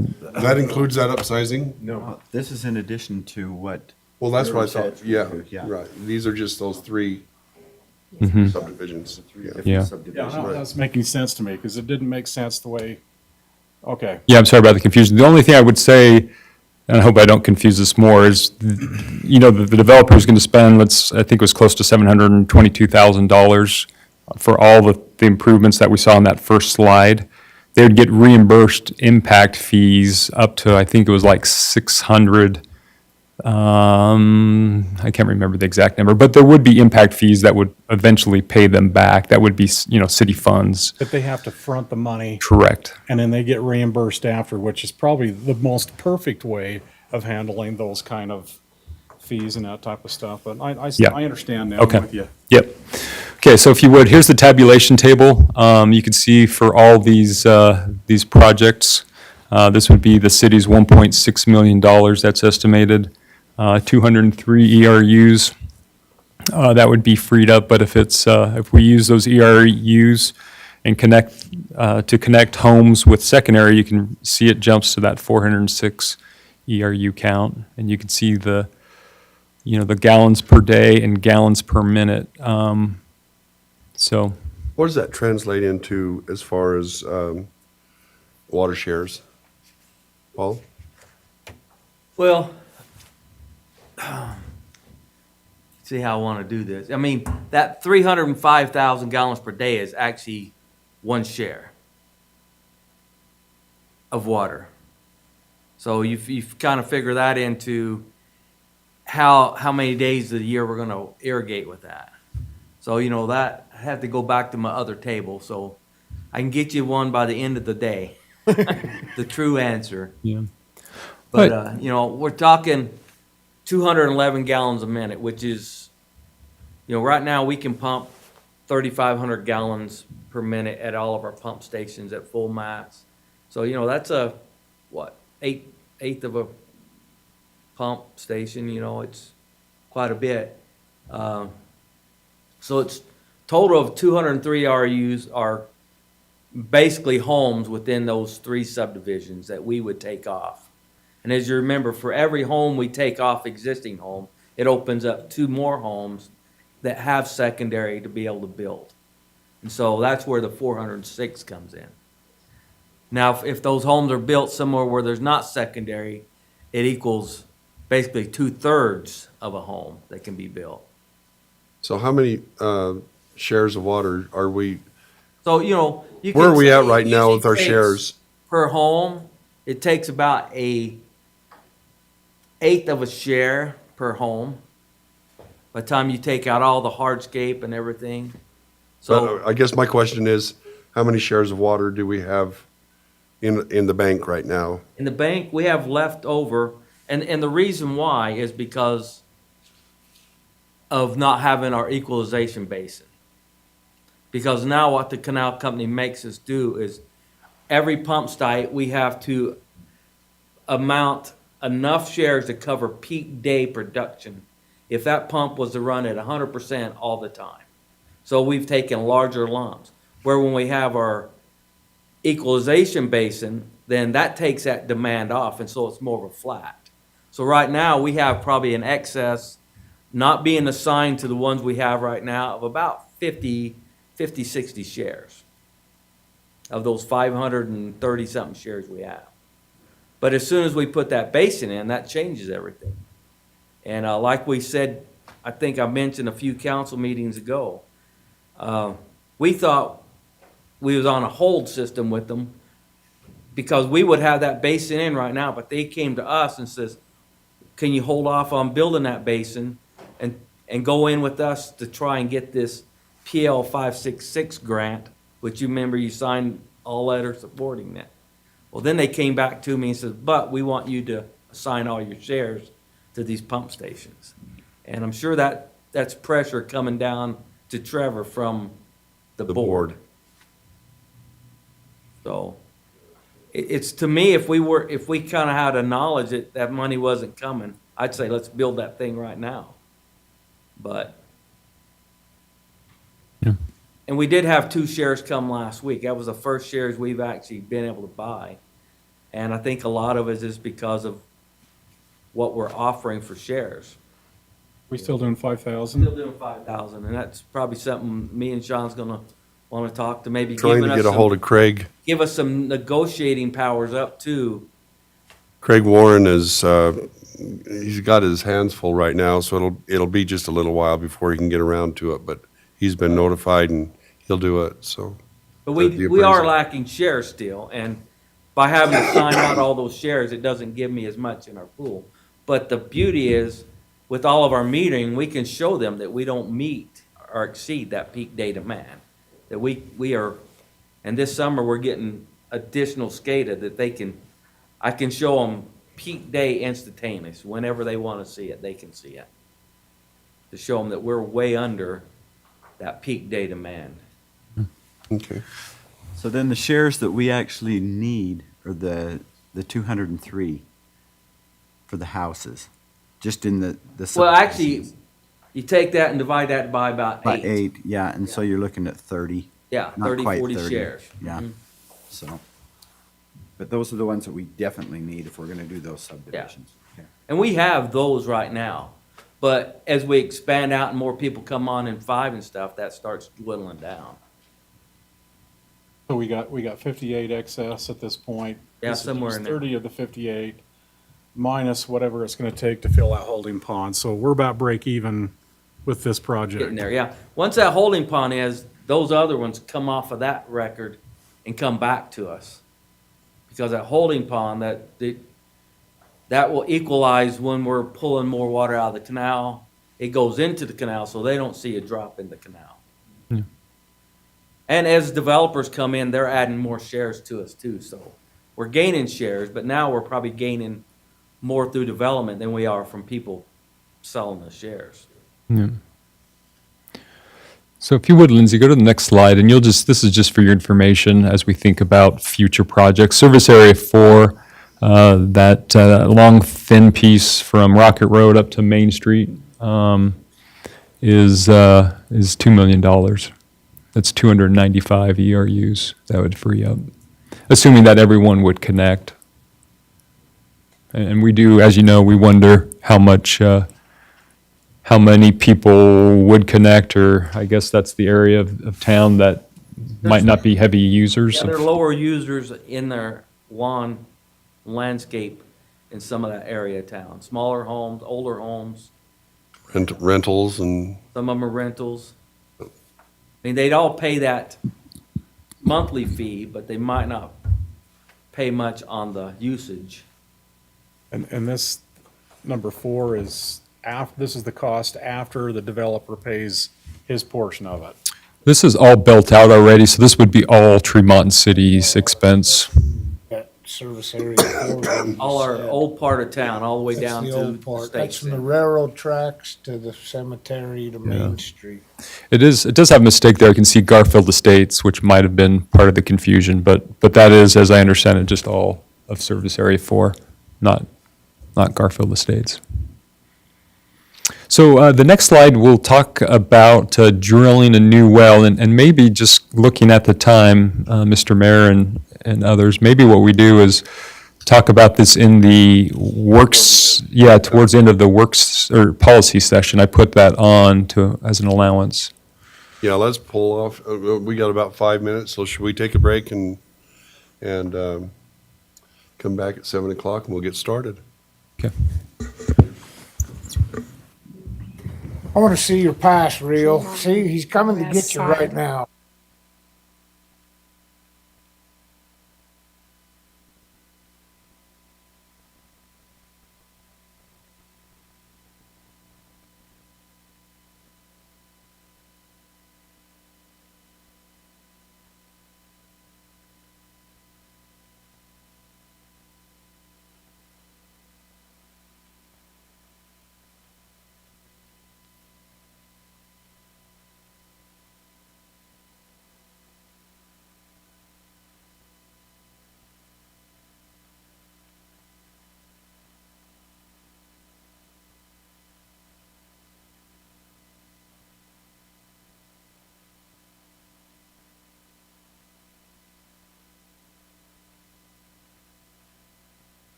That includes that upsizing?
No,
This is in addition to what,
Well, that's what I thought. Yeah,
Yeah.
right. These are just those three
Mm-hmm.
subdivisions. Yeah.
Yeah.
Yeah,
subdivisions.
no, that's making sense to me, because it didn't make sense the way, okay.
Yeah, I'm sorry about the confusion. The only thing I would say, and I hope I don't confuse this more, is, the developer is going to spend, I think it was close to $722,000 for all the improvements that we saw on that first slide. They would get reimbursed impact fees up to, I think it was like 600. I can't remember the exact number, but there would be impact fees that would eventually pay them back. That would be, city funds.
But they have to front the money,
Correct.
and then they get reimbursed after, which is probably the most perfect way of handling those kind of fees and that type of stuff. But
Yeah.
I understand now
Okay.
with you.
Yep. Okay, so if you would, here's the tabulation table. You can see for all these projects, this would be the city's $1.6 million that's estimated, 203 ERUs. That would be freed up, but if we use those ERUs and connect homes with secondary, you can see it jumps to that 406 ERU count, and you can see the gallons per day and gallons per minute. So,
What does that translate into as far as water shares? Paul?
Well, see how I want to do this. I mean, that 305,000 gallons per day is actually one share of water. So you've kind of figure that into how many days of the year we're going to irrigate with that. So, that I had to go back to my other table, so I can get you one by the end of the day. The true answer.
Yeah.
But, we're talking 211 gallons a minute, which is, right now we can pump 3,500 gallons per minute at all of our pump stations at full max. So, that's eighth of a pump station, it's quite a bit. So it's total of 203 RUs are basically homes within those 3 subdivisions that we would take off. And as you remember, for every home we take off existing home, it opens up 2 more homes that have secondary to be able to build. And so that's where the 406 comes in. Now, if those homes are built somewhere where there's not secondary, it equals basically 2/3 of a home that can be built.
So how many shares of water are we,
So, you
where
can
are we
say
at
it
right now
usually
with our
takes
shares?
per home, it takes about a eighth of a share per home. By the time you take out all the hardscape and everything. So,
I guess my question is, how many shares of water do we have in the bank right now?
in the bank, we have left over, and the reason why is because of not having our equalization basin. Because now what the canal company makes us do is every pump site, we have to amount enough shares to cover peak day production if that pump was to run at 100% all the time. So we've taken larger lumps. Where when we have our equalization basin, then that takes that demand off, and so it's more of a flat. So right now, we have probably an excess, not being assigned to the ones we have right now, of about 50, 60 shares of those 530-something shares we have. But as soon as we put that basin in, that changes everything. And like we said, I think I mentioned a few council meetings ago, we thought we was on a hold system with them because we would have that basin in right now, but they came to us and says, can you hold off on building that basin and go in with us to try and get this PL 566 grant, which you remember you signed all letters supporting that. Well, then they came back to me and said, but we want you to assign all your shares to these pump stations. And I'm sure that's pressure coming down to Trevor from the board. So it's to me, if we kind of had a knowledge that money wasn't coming, I'd say let's build that thing right now. But
Yeah.
and we did have 2 shares come last week. That was the first shares we've actually been able to buy. And I think a lot of it is because of what we're offering for shares.
We still doing 5,000?
Still doing 5,000, and that's probably something me and Sean's gonna wanna talk to, maybe
Trying
giving
to
us
get a hold of Craig.
give us some negotiating powers up too.
Craig Warren is, he's got his hands full right now, so it'll be just a little while before he can get around to it, but he's been notified and he'll do it, so.
But
The
we are
appraisal.
lacking shares still, and by having to sign out all those shares, it doesn't give me as much in our pool. But the beauty is, with all of our metering, we can show them that we don't meet or exceed that peak day demand. That we are, and this summer, we're getting additional SCADA that I can show them peak day instantaneous. Whenever they want to see it, they can see it. To show them that we're way under that peak day demand.
Okay.
So then the shares that we actually need are the 203 for the houses, just in the
Well, actually, you take that and divide that by about
by
8.
8, yeah, and so you're looking at 30.
Yeah,
Not
30,
quite
40
30,
shares.
Yeah,
Mhm.
so. But those are the ones that we definitely need if we're gonna do those subdivisions. Okay.
And we have those right now. But as we expand out and more people come on in 5 and stuff, that starts dwindling down.
So we got 58 excess at this point.
Yeah,
This is
somewhere
just
in there.
30 of the 58, minus whatever it's gonna take to fill that holding pond. So we're about break even with this project.
Getting there, yeah. Once that holding pond is, those other ones come off of that record and come back to us. Because that holding pond, that will equalize when we're pulling more water out of the canal it goes into the canal, so they don't see a drop in the canal. And as developers come in, they're adding more shares to us too, so we're gaining shares, but now we're probably gaining more through development than we are from people selling the shares.
So if you would, Lindsay, go to the next slide, and this is just for your information as we think about future projects. Service Area 4, that long, thin piece from Rocket Road up to Main Street is $2 million. That's 295 ERUs that would free up, assuming that everyone would connect. And we do, as you know, we wonder how many people would connect, or I guess that's the area of town that might not be heavy users.
Yeah, there are lower users in their lawn landscape in some of that area of town. Smaller homes, older homes,
Rentals and,
some of them are rentals. I mean, they'd all pay that monthly fee, but they might not pay much on the usage.
And this number 4 is this is the cost after the developer pays his portion of it.
This is all built out already, so this would be all Tremont City's expense.
That service area. 4
All our old part of town, all the way
That's
down
the
to
old
the
part.
state
That's from the
center.
railroad tracks to the cemetery to Main Street.
It does have a mistake there. I can see Garfield Estates, which might have been part of the confusion, but that is, as I understand it, just all of Service Area 4, not Garfield Estates. So the next slide, we'll talk about drilling a new well, and maybe just looking at the time, Mr. Mayor and others, maybe what we do is talk about this in the works, towards the end of the works or policy session. I put that on as an allowance.
yeah, let's pull off. We got about 5 minutes, so should we take a break and come back at 7 o'clock and we'll get started?
Okay.
I want to see your pass reel. See, he's coming to get you right now.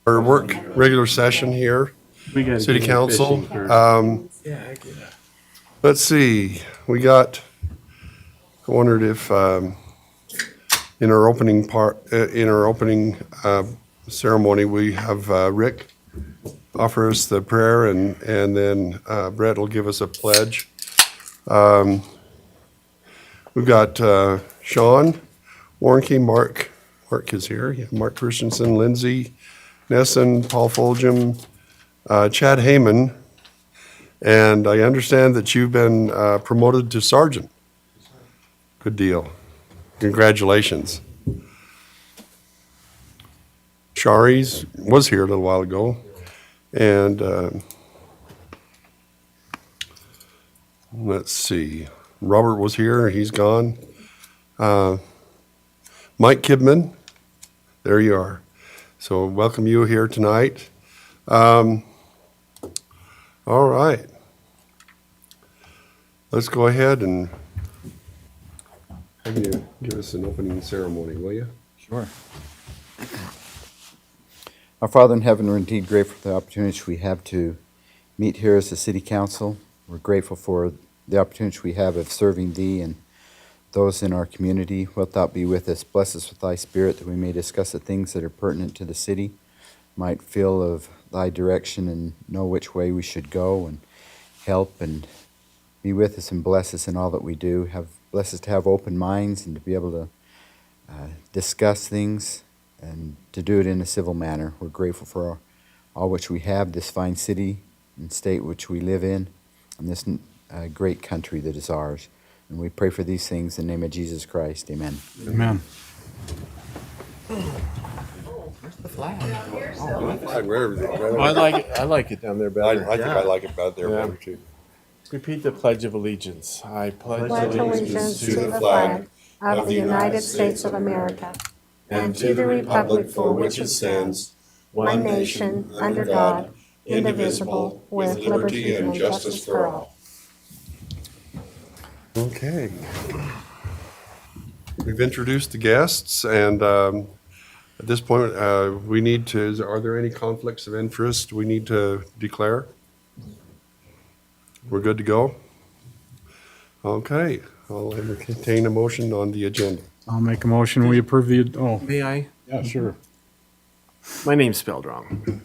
Our work, regular session here, City Council. Let's see, I wondered if, in our opening ceremony, we have Rick offer us the prayer, and then Brett will give us a pledge. We've got Sean Warnke, Mark is here, yeah, Mark Christensen, Lindsay Nessen, Paul Fulgham, Chad Heyman, and I understand that you've been promoted to sergeant. Good deal. Congratulations. Shari's was here a little while ago, and let's see, Robert was here, he's gone. Mike Kidman, there you are. So welcome you here tonight. All right. Let's go ahead and have you give us an opening ceremony, will you?
Sure. Our Father in heaven, we're indeed grateful for the opportunity we have to meet here as the City Council. We're grateful for the opportunity we have of serving Thee and those in our community. Wilt Thou be with us? Bless us with Thy Spirit, that we may discuss the things that are pertinent to the city, might feel of Thy direction and know which way we should go, and help and be with us and bless us in all that we do. Bless us to have open minds and to be able to discuss things and to do it in a civil manner. We're grateful for all which we have, this fine city and state which we live in, and this great country that is ours. And we pray for these things in the name of Jesus Christ. Amen.
Amen.
I like it down there better.
I think I like it better there
Yeah.
better too.
Repeat the Pledge of Allegiance. I pledge
Pledge allegiance to the flag of the United States of America and to the republic for which it stands, one nation, under God, indivisible, with liberty and justice for all.
Okay. We've introduced the guests, and at this point, we need to, are there any conflicts of interest we need to declare? We're good to go? Okay, I'll entertain a motion on the agenda.
I'll make a motion, we approve the,
May I?
yeah, sure.
My name's spelled wrong.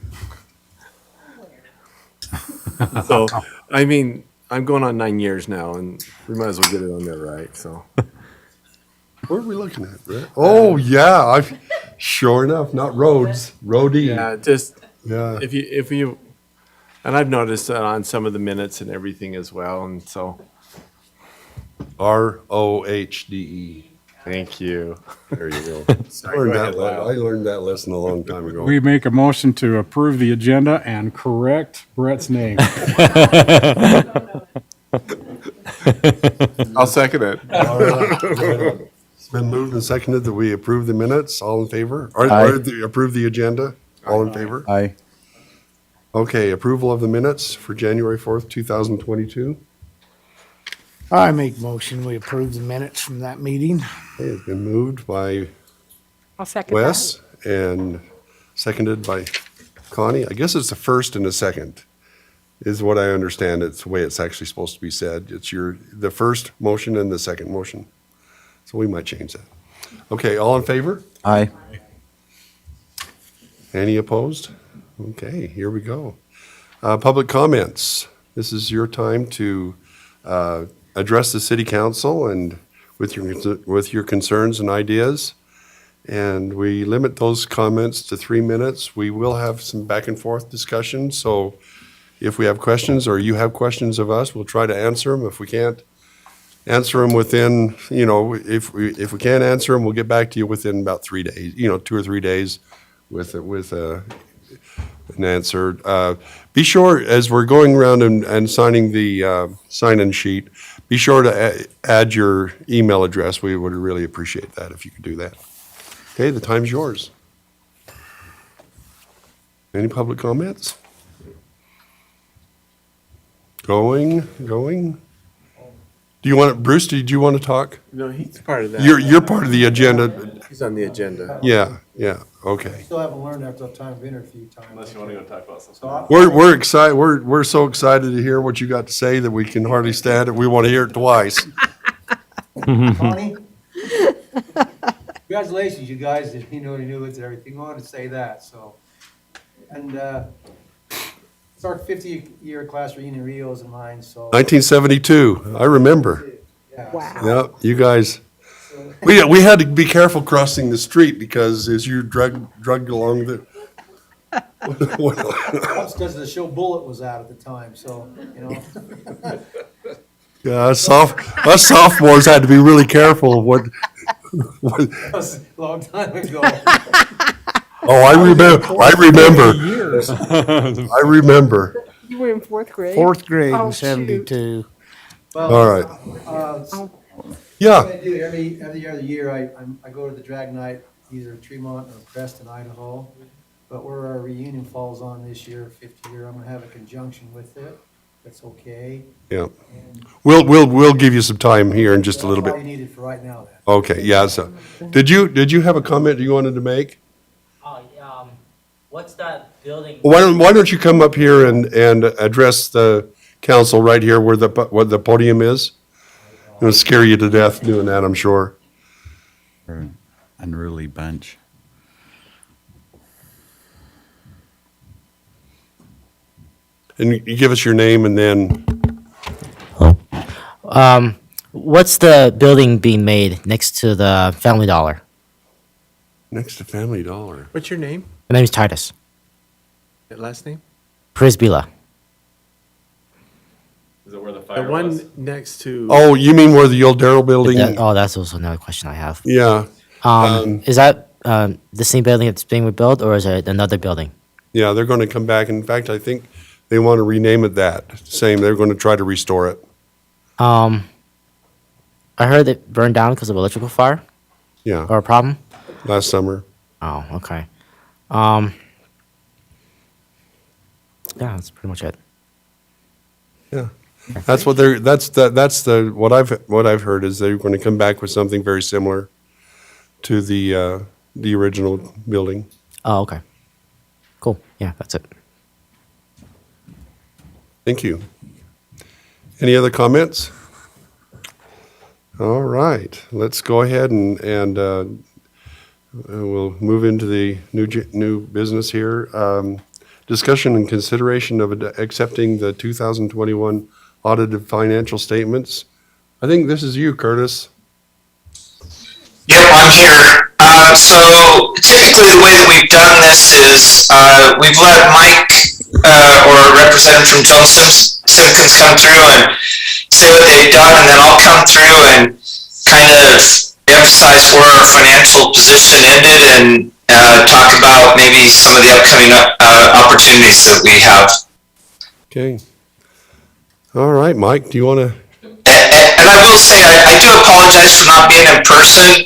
So, I mean, I'm going on 9 years now, and we might as well get it on there right, so.
What are we looking at, Brett? Oh, yeah, sure enough, not roads, roadie.
Yeah, just,
Yeah,
if you, and I've noticed that on some of the minutes and everything as well, and so,
ROHDE.
thank you.
There you go.
Sorry, go ahead, Lyle.
I learned that lesson a long time ago.
We make a motion to approve the agenda and correct Brett's name.
I'll second it.
All right. It's been moved and seconded that we approve the minutes. All in favor? Or
Aye.
approve the agenda? All in favor?
Aye.
Okay, approval of the minutes for January 4th, 2022.
I make motion, we approve the minutes from that meeting.
Okay, it's been moved by
I'll second that.
Wes and seconded by Connie. I guess it's the first and the second, is what I understand. It's the way it's actually supposed to be said. It's the first motion and the second motion. So we might change that. Okay, all in favor?
Aye.
Any opposed? Okay, here we go. Public comments. This is your time to address the city council and with your concerns and ideas. And we limit those comments to 3 minutes. We will have some back and forth discussion. So if we have questions or you have questions of us, we'll try to answer them. If we can't answer them within, if we can't answer them, we'll get back to you within about 3 days, 2 or 3 days with an answer. Be sure, as we're going around and signing the sign-in sheet, be sure to add your email address. We would really appreciate that if you could do that. Okay, the time's yours. Any public comments? Going? Do you want, Bruce, did you want to talk?
No, he's part of that.
You're part of the agenda.
He's on the agenda.
Yeah. Okay.
Still haven't learned after the time being here a few times.
Unless you want to go talk about something.
So I-
We're excited, we're so excited to hear what you got to say that we can hardly stand it. We want to hear it twice.
Connie? Congratulations, you guys, if you know the news and everything, I wanted to say that, so. And, it's our 50-year class reunion, Rio's and mine, so.
1972, I remember.
Yeah.
Wow.
Yep, you guys. We had to be careful crossing the street because as you drugged along the.
That's because the show Bullet was out at the time, so, you know.
Yeah, us sophomores had to be really careful of what.
That was a long time ago.
Oh, I remember.
Years.
I remember.
You were in fourth grade?
Fourth grade
Oh,
in
shoot.
72.
Well,
All right.
What
Yeah,
I do every other year, I go to the drag night, either Tremont or Preston, Idaho. But where our reunion falls on this year, 50 year, I'm gonna have a conjunction with it. That's okay.
yeah. We'll give you some time here in just a little
That's all
bit.
you needed for right now then.
Okay, yeah, so, did you have a comment you wanted to make?
What's that building?
Why don't you come up here and address the council right here where the podium is? It'll scare you to death doing that, I'm sure.
We're an unruly bunch.
And you give us your name and then,
What's the building being made next to the Family Dollar?
next to Family Dollar.
What's your name?
My name is Titus
Last name?
Prisbila.
Is it where the
The
fire
one
was?
next to.
Oh, you mean where the old Darrell building?
That's also another question I have.
Yeah,
Is that the same building that's being rebuilt, or is it another building?
yeah, they're going to come back. In fact, I think they want to rename it that. Same, they're going to try to restore it.
I heard it burned down because of electrical fire
Yeah,
or a problem.
last summer.
Oh, okay. Yeah, that's pretty much it.
Yeah, that's what what I've heard is they're going to come back with something very similar to the original building.
Oh, okay. Cool. Yeah, that's it.
Thank you. Any other comments? All right, let's go ahead and we'll move into the new business here. Discussion and consideration of accepting the 2021 audited financial statements. I think this is you, Curtis.
Yep, I'm here. So typically the way that we've done this is we've let Mike or a representative from Jones Simpkins come through and say what they've done, and then I'll come through and kind of emphasize where our financial position ended and talk about maybe some of the upcoming opportunities that we have.
Okay. All right, Mike, do you want to?
And I will say, I do apologize for not being in person.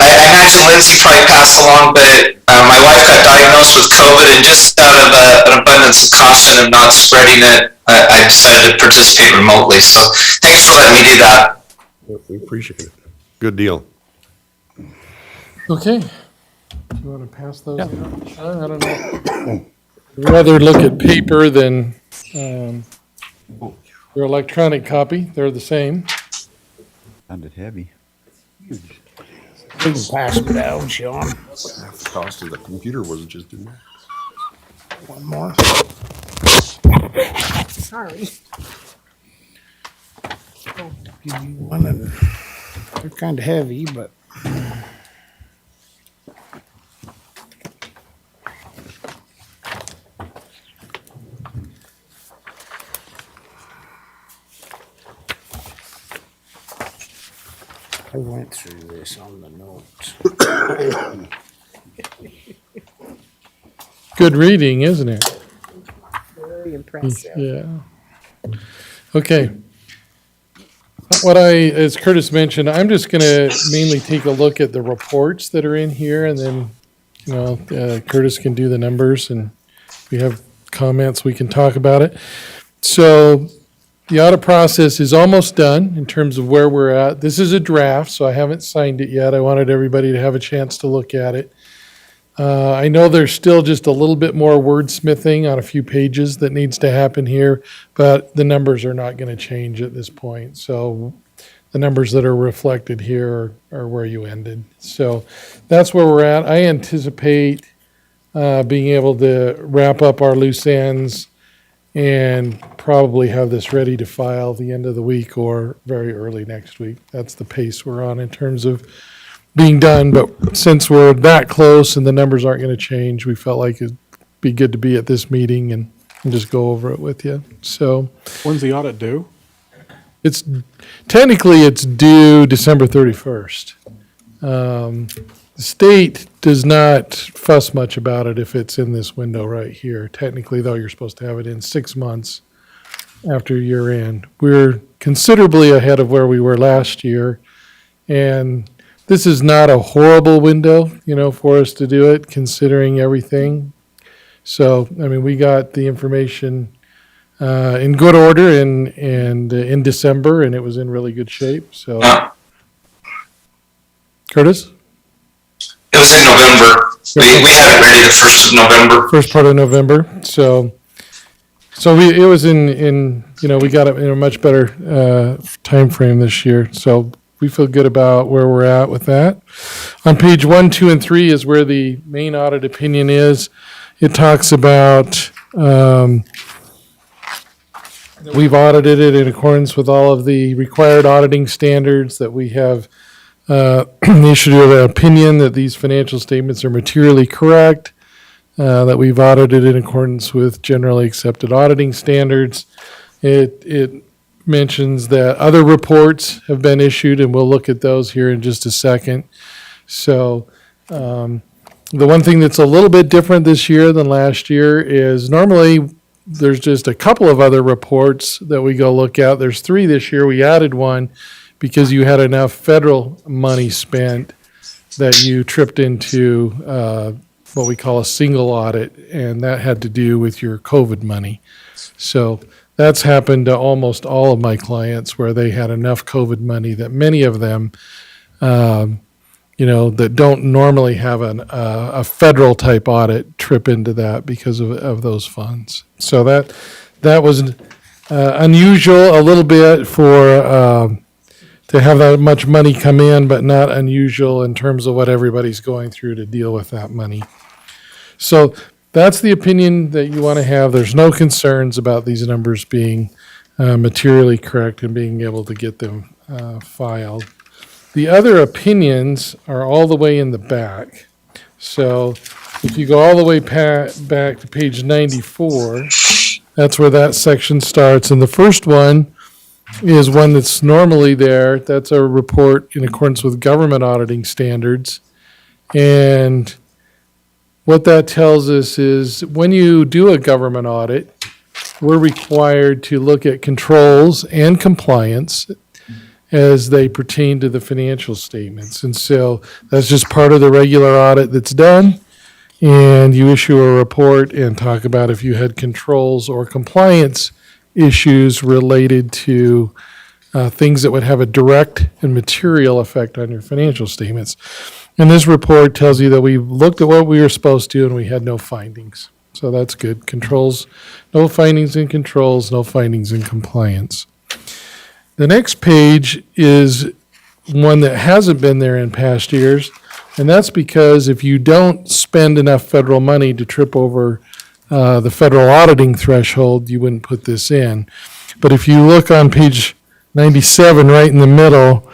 I imagine Lindsay probably passed along, but my wife got diagnosed with COVID, and just out of an abundance of caution of not spreading it, I decided to participate remotely. So thanks for letting me do that.
We appreciate it. Good deal.
Okay. Do you want to pass those out? I don't know. I'd rather look at paper than your electronic copy. They're the same.
Sounded heavy.
You can pass them down, Sean.
Half the cost of the computer was just in there.
One more.
Sorry.
Give you one, and they're kind of heavy, but. I went through this on the notes.
Good reading, isn't it?
Very impressive.
Yeah. Okay. As Curtis mentioned, I'm just going to mainly take a look at the reports that are in here, and then, Curtis can do the numbers, and if we have comments, we can talk about it. So the audit process is almost done in terms of where we're at. This is a draft, so I haven't signed it yet. I wanted everybody to have a chance to look at it. I know there's still just a little bit more wordsmithing on a few pages that needs to happen here, but the numbers are not going to change at this point. So the numbers that are reflected here are where you ended. So that's where we're at. I anticipate being able to wrap up our loose ends and probably have this ready to file the end of the week or very early next week. That's the pace we're on in terms of being done. But since we're that close and the numbers aren't going to change, we felt like it'd be good to be at this meeting and just go over it with you. So
When's the audit due?
it's due December 31st. The state does not fuss much about it if it's in this window right here. Technically, though, you're supposed to have it in 6 months after year end. We're considerably ahead of where we were last year, and this is not a horrible window, for us to do it, considering everything. So, I mean, we got the information in good order and in December, and it was in really good shape. So, Curtis?
It was in November. We had it ready the 1st of November.
First part of November. So it was in we got it in a much better time frame this year. So we feel good about where we're at with that. On page 1, 2, and 3 is where the main audit opinion is. It talks about we've audited it in accordance with all of the required auditing standards, that we have issued an opinion that these financial statements are materially correct, that we've audited in accordance with generally accepted auditing standards. It mentions that other reports have been issued, and we'll look at those here in just a second. So the one thing that's a little bit different this year than last year is normally there's just a couple of other reports that we go look at. There's 3 this year. We added one because you had enough federal money spent that you tripped into what we call a single audit, and that had to do with your COVID money. So that's happened to almost all of my clients, where they had enough COVID money that many of them, that don't normally have a federal type audit, trip into that because of those funds. So that was unusual a little bit for to have that much money come in, but not unusual in terms of what everybody's going through to deal with that money. So that's the opinion that you want to have. There's no concerns about these numbers being materially correct and being able to get them filed. The other opinions are all the way in the back. So if you go all the way back to page 94, that's where that section starts. And the first one is one that's normally there. That's a report in accordance with government auditing standards. And what that tells us is when you do a government audit, we're required to look at controls and compliance as they pertain to the financial statements. And so that's just part of the regular audit that's done. And you issue a report and talk about if you had controls or compliance issues related to things that would have a direct and material effect on your financial statements. And this report tells you that we looked at what we were supposed to and we had no findings. So that's good. Controls, no findings in controls, no findings in compliance. The next page is one that hasn't been there in past years, and that's because if you don't spend enough federal money to trip over the federal auditing threshold, you wouldn't put this in. But if you look on page 97, right in the middle,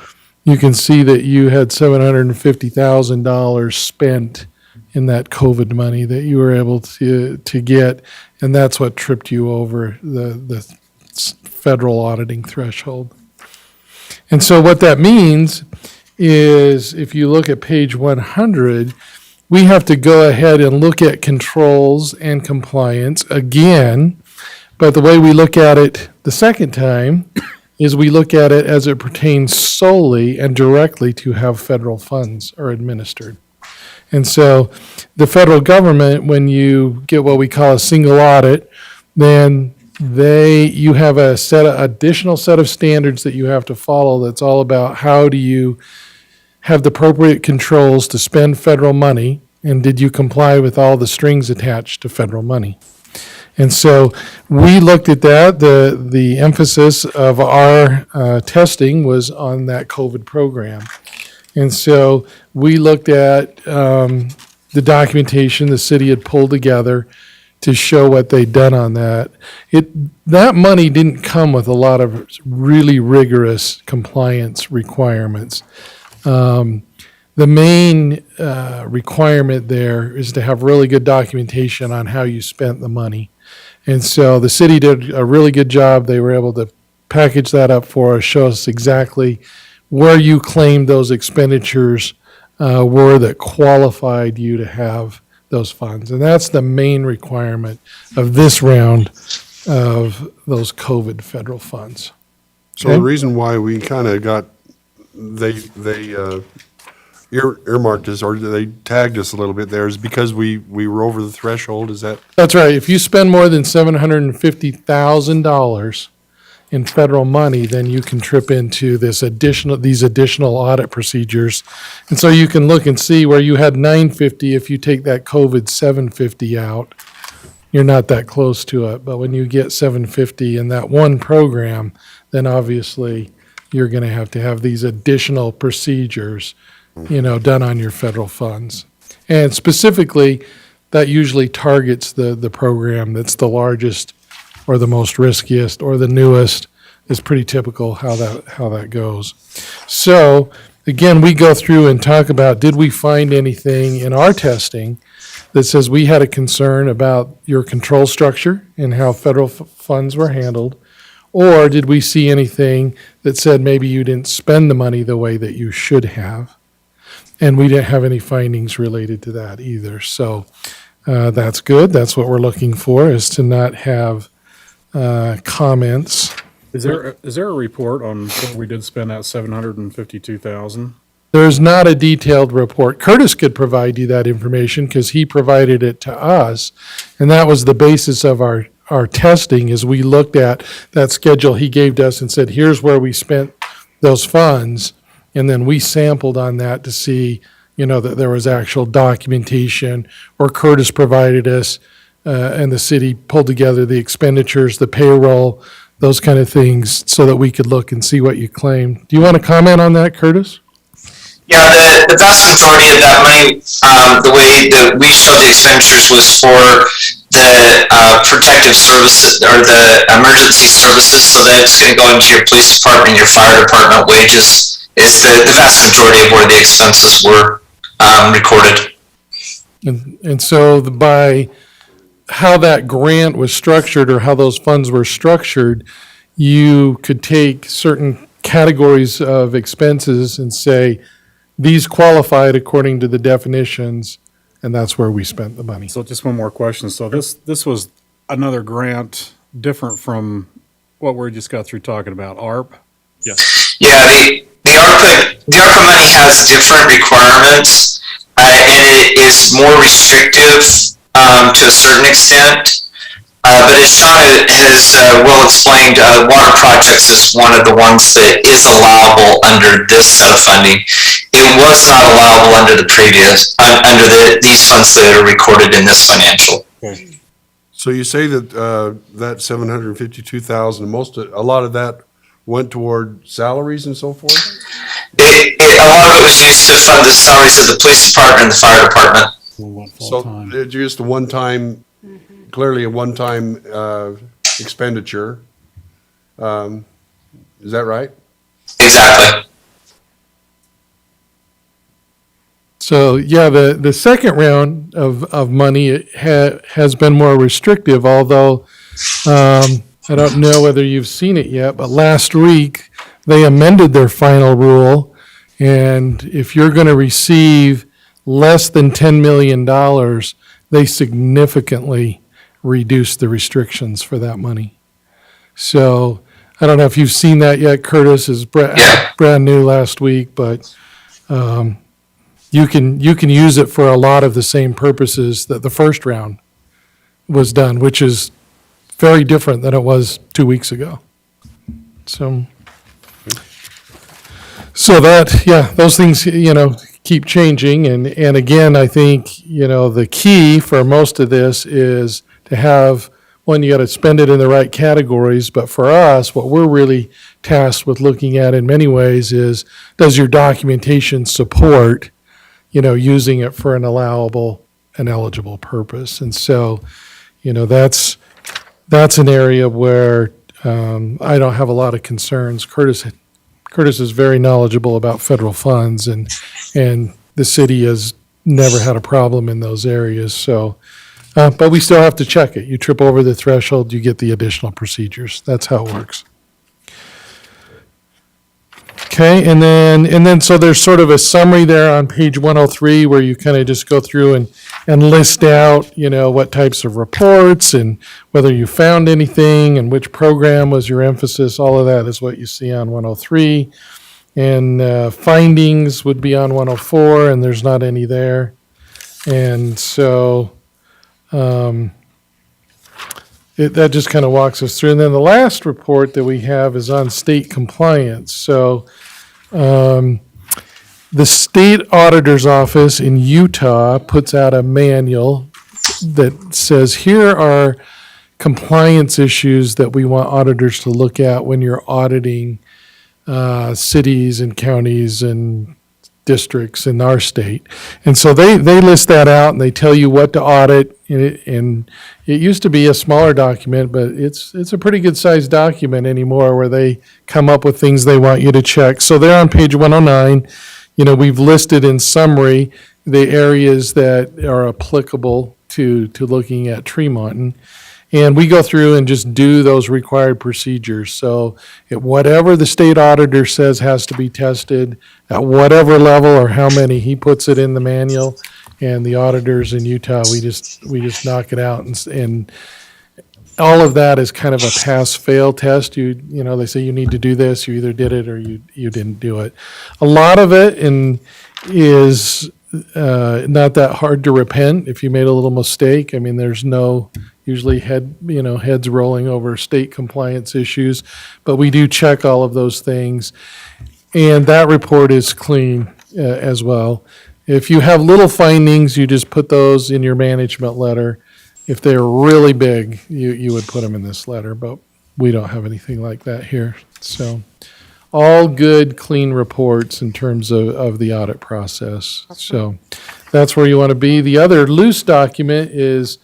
you can see that you had $750,000 spent in that COVID money that you were able to get, and that's what tripped you over the federal auditing threshold. And so what that means is if you look at page 100, we have to go ahead and look at controls and compliance again, but the way we look at it the second time is we look at it as it pertains solely and directly to how federal funds are administered. And so the federal government, when you get what we call a single audit, then you have a additional set of standards that you have to follow that's all about how do you have the appropriate controls to spend federal money And did you comply with all the strings attached to federal money? And so we looked at that. The emphasis of our testing was on that COVID program. And so we looked at the documentation the city had pulled together to show what they'd done on that. That money didn't come with a lot of really rigorous compliance requirements. The main requirement there is to have really good documentation on how you spent the money. And so the city did a really good job. They were able to package that up for us, show us exactly where you claimed those expenditures were that qualified you to have those funds. And that's the main requirement of this round of those COVID federal funds.
So the reason why we kind of got, they earmarked us, or they tagged us a little bit there, is because we were over the threshold, is that?
That's right. If you spend more than $750,000 in federal money, then you can trip into these additional audit procedures. And so you can look and see where you had 950, if you take that COVID 750 out, you're not that close to it. But when you get 750 in that one program, then obviously you're going to have these additional procedures, done on your federal funds. And specifically, that usually targets the program that's the largest or the most riskiest or the newest. Is pretty typical how that goes. So again, we go through and talk about, did we find anything in our testing that says we had a concern about your control structure and how federal funds were handled? Or did we see anything that said maybe you didn't spend the money the way that you should have? And we didn't have any findings related to that either. So that's good. That's what we're looking for, is to not have comments.
Is there a report on what we did spend that $752,000?
There's not a detailed report. Curtis could provide you that information because he provided it to us. And that was the basis of our testing, is we looked at that schedule he gave to us and said, here's where we spent those funds. And then we sampled on that to see, that there was actual documentation, or Curtis provided us, and the city pulled together the expenditures, the payroll, those kind of things, so that we could look and see what you claimed. Do you want to comment on that, Curtis?
Yeah, the vast majority of that money, the way that we showed the expenditures was for the protective services or the emergency services. So that's going to go into your police department, your fire department wages. Is the vast majority of where the expenses were recorded.
And so by how that grant was structured, or how those funds were structured, you could take certain categories of expenses and say, these qualified according to the definitions, and that's where we spent the money.
So just one more question. So this was another grant different from what we just got through talking about, ARP? Yes.
Yeah, the ARPA money has different requirements, and it is more restrictive to a certain extent. But as Sean has well explained, water projects is one of the ones that is allowable under this set of funding. It was not allowable under the previous, these funds that are recorded in this financial.
So you say that that 752,000, a lot of that went toward salaries and so forth?
A lot of it was used to fund the salaries of the police department and the fire department.
So it's just a one-time, clearly a one-time expenditure. Is that right?
Exactly.
So, yeah, the second round of money has been more restrictive, although I don't know whether you've seen it yet, but last week they amended their final rule, and if you're going to receive less than $10 million, they significantly reduced the restrictions for that money. So I don't know if you've seen that yet. Curtis is brand new last week, but you can use it for a lot of the same purposes that the first round was done, which is very different than it was 2 weeks ago. So that, yeah, those things, keep changing. And again, I think, you know, the key for most of this is to have, one, you got to spend it in the right categories. But for us, what we're really tasked with looking at in many ways is, does your documentation support, you know, using it for an allowable and eligible purpose? And so, you know, that's an area where I don't have a lot of concerns. Curtis is very knowledgeable about federal funds, and the city has never had a problem in those areas. So, but we still have to check it. You trip over the threshold, you get the additional procedures. That's how it works. Okay, and then so there's sort of a summary there on page 103 where you kind of just go through and list out, you know, what types of reports and whether you found anything and which program was your emphasis. All of that is what you see on 103. And findings would be on 104, and there's not any there. And so that just kind of walks us through. And then the last report that we have is on state compliance. So the state auditor's office in Utah puts out a manual that says, here are compliance issues that we want auditors to look at when you're auditing cities and counties and districts in our state. And so they list that out and they tell you what to audit. And it used to be a smaller document, but it's a pretty good sized document anymore, where they come up with things they want you to check. So there on page 109, you know, we've listed in summary the areas that are applicable to looking at tree mountain. And we go through and just do those required procedures. So at whatever the state auditor says has to be tested, at whatever level or how many, he puts it in the manual. And the auditors in Utah, we just knock it out. And all of that is kind of a pass-fail test. You know, they say you need to do this, you either did it or you didn't do it. A lot of it is not that hard to repent if you made a little mistake. I mean, there's no usually heads rolling over state compliance issues, but we do check all of those things. And that report is clean as well. If you have little findings, you just put those in your management letter. If they're really big, you would put them in this letter, but we don't have anything like that here. So all good, clean reports in terms of the audit process. So that's where you want to be. The other loose document is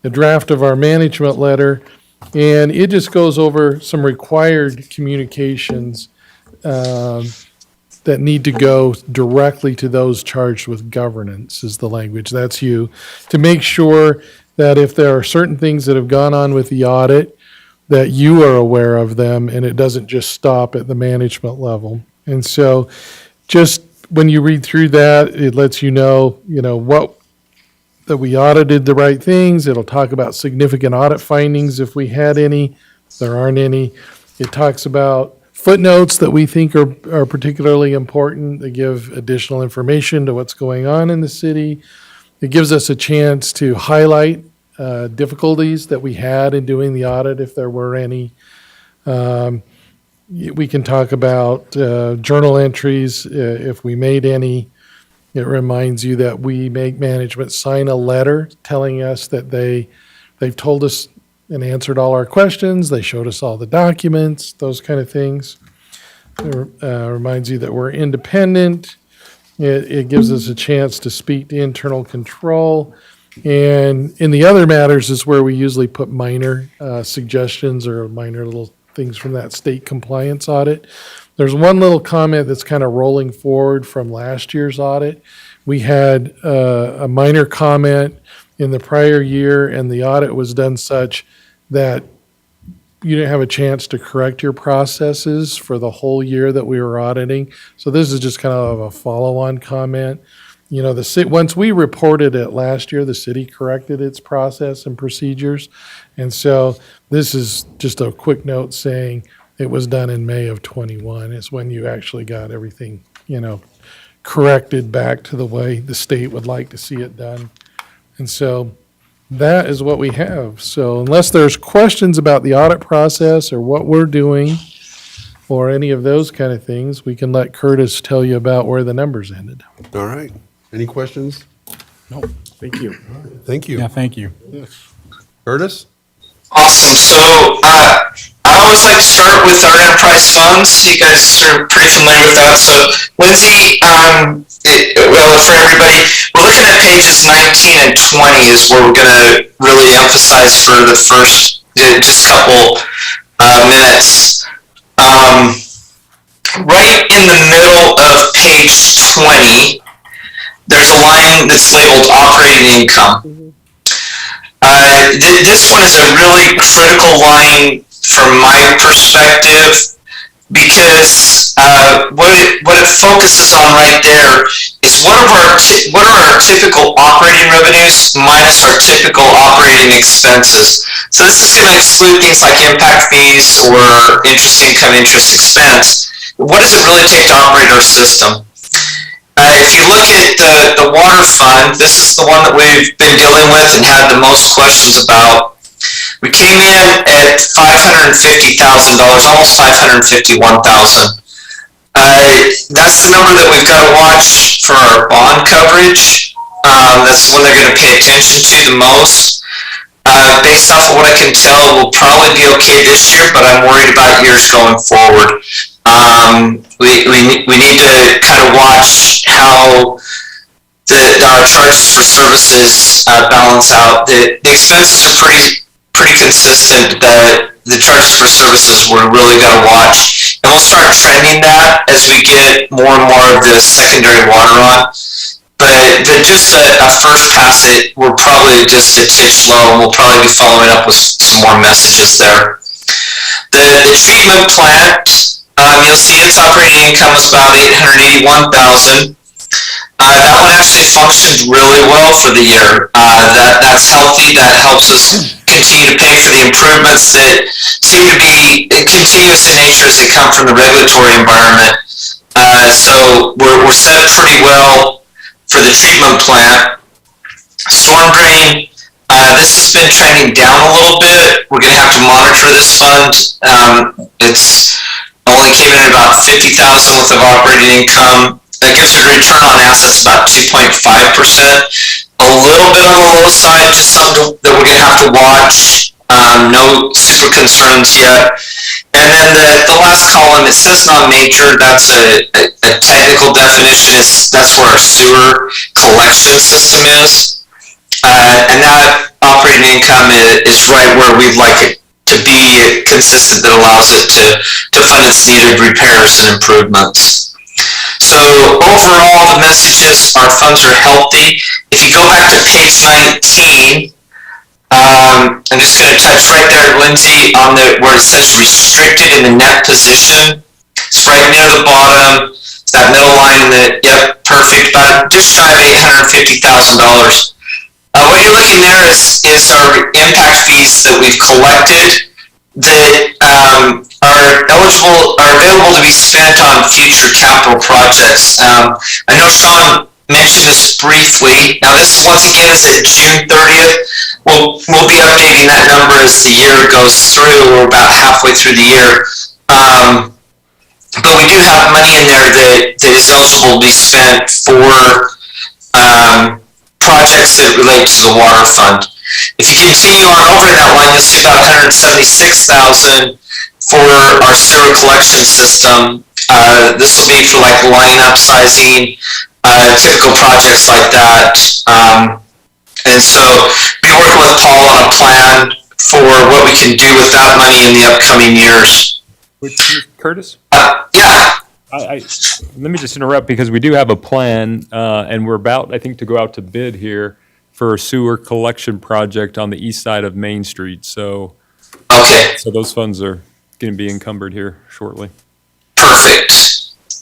a draft of our management letter, and it just goes over some required communications that need to go directly to those charged with governance, is the language. That's you. To make sure that if there are certain things that have gone on with the audit, that you are aware of them and it doesn't just stop at the management level. And so just when you read through that, it lets you know, what, that we audited the right things. It'll talk about significant audit findings if we had any. If there aren't any. It talks about footnotes that we think are particularly important. They give additional information to what's going on in the city. It gives us a chance to highlight difficulties that we had in doing the audit, if there were any. We can talk about journal entries if we made any. It reminds you that we make management sign a letter telling us that they've told us and answered all our questions. They showed us all the documents, those kind of things. It reminds you that we're independent. It gives us a chance to speak to internal control. And in the other matters is where we usually put minor suggestions or minor little things from that state compliance audit. There's one little comment that's kind of rolling forward from last year's audit. We had a minor comment in the prior year, and the audit was done such that you didn't have a chance to correct your processes for the whole year that we were auditing. So this is just kind of a follow-on comment. Once we reported it last year, the city corrected its process and procedures. And so this is just a quick note saying it was done in May of 21 is when you actually got everything, corrected back to the way the state would like to see it done. And so that is what we have. So unless there's questions about the audit process or what we're doing, or any of those kind of things, we can let Curtis tell you about where the numbers ended.
All right. Any questions?
Thank you.
Thank you.
Yeah, thank you.
Curtis?
Awesome. So I always like to start with our enterprise funds. You guys are pretty familiar with that. So Lindsay, well, for everybody, we're looking at pages 19 and 20 is where we're going to really emphasize for the first just couple minutes. Right in the middle of page 20, there's a line that's labeled operating income. This one is a really critical line from my perspective because what it focuses on right there is what are our typical operating revenues minus our typical operating expenses. So this is going to exclude things like impact fees or interest income, interest expense. What does it really take to operate our system? If you look at the water fund, this is the one that we've been dealing with and had the most questions about. We came in at $550,000, almost $551,000. That's the number that we've got to watch for our bond coverage. That's the one they're going to pay attention to the most. Based off of what I can tell, we'll probably be okay this year, but I'm worried about years going forward. We need to kind of watch how our charges for services balance out. The expenses are pretty consistent. The charges for services we're really got to watch, and we'll start trending that as we get more and more of the secondary water on. But just a first pass, we're probably just a titch low, and we'll probably be following up with some more messages there. The treatment plant, you'll see its operating income is about $881,000. That one actually functioned really well for the year. That's healthy. That helps us continue to pay for the improvements that seem to be continuous in nature as they come from the regulatory environment. So we're set pretty well for the treatment plant. Storm drain, this has been trending down a little bit. We're going to have to monitor this fund. It's only came in at about $50,000 worth of operating income. That gives a return on assets about 2.5%. A little bit on the low side, just something that we're going to have to watch. No super concerns yet. And then the last column, it says non-major. That's a technical definition. That's where our sewer collection system is. And that operating income is right where we'd like it to be consistent, that allows it to fund its needed repairs and improvements. So overall, the message is our funds are healthy. If you go back to page 19, I'm just going to touch right there, Lindsay, on where it says restricted in the net position. It's right near the bottom. It's that middle line yep, perfect, about just shy of $850,000. What you're looking there is our impact fees that we've collected that are available to be spent on future capital projects. I know Sean mentioned this briefly. Now this once again is at June 30th. We'll be updating that number as the year goes through. We're about halfway through the year. But we do have money in there that is eligible to be spent for projects that relate to the water fund. If you continue on over that line, you'll see about $176,000 for our sewer collection system. This will be for like line upsizing, typical projects like that. And so be working with Paul on a plan for what we can do with that money in the upcoming years.
Curtis?
Yeah.
Let me just interrupt because we do have a plan, and we're about, I think, to go out to bid here for a sewer collection project on the east side of Main Street. So,
okay.
So those funds are going to be encumbered here shortly.
Perfect.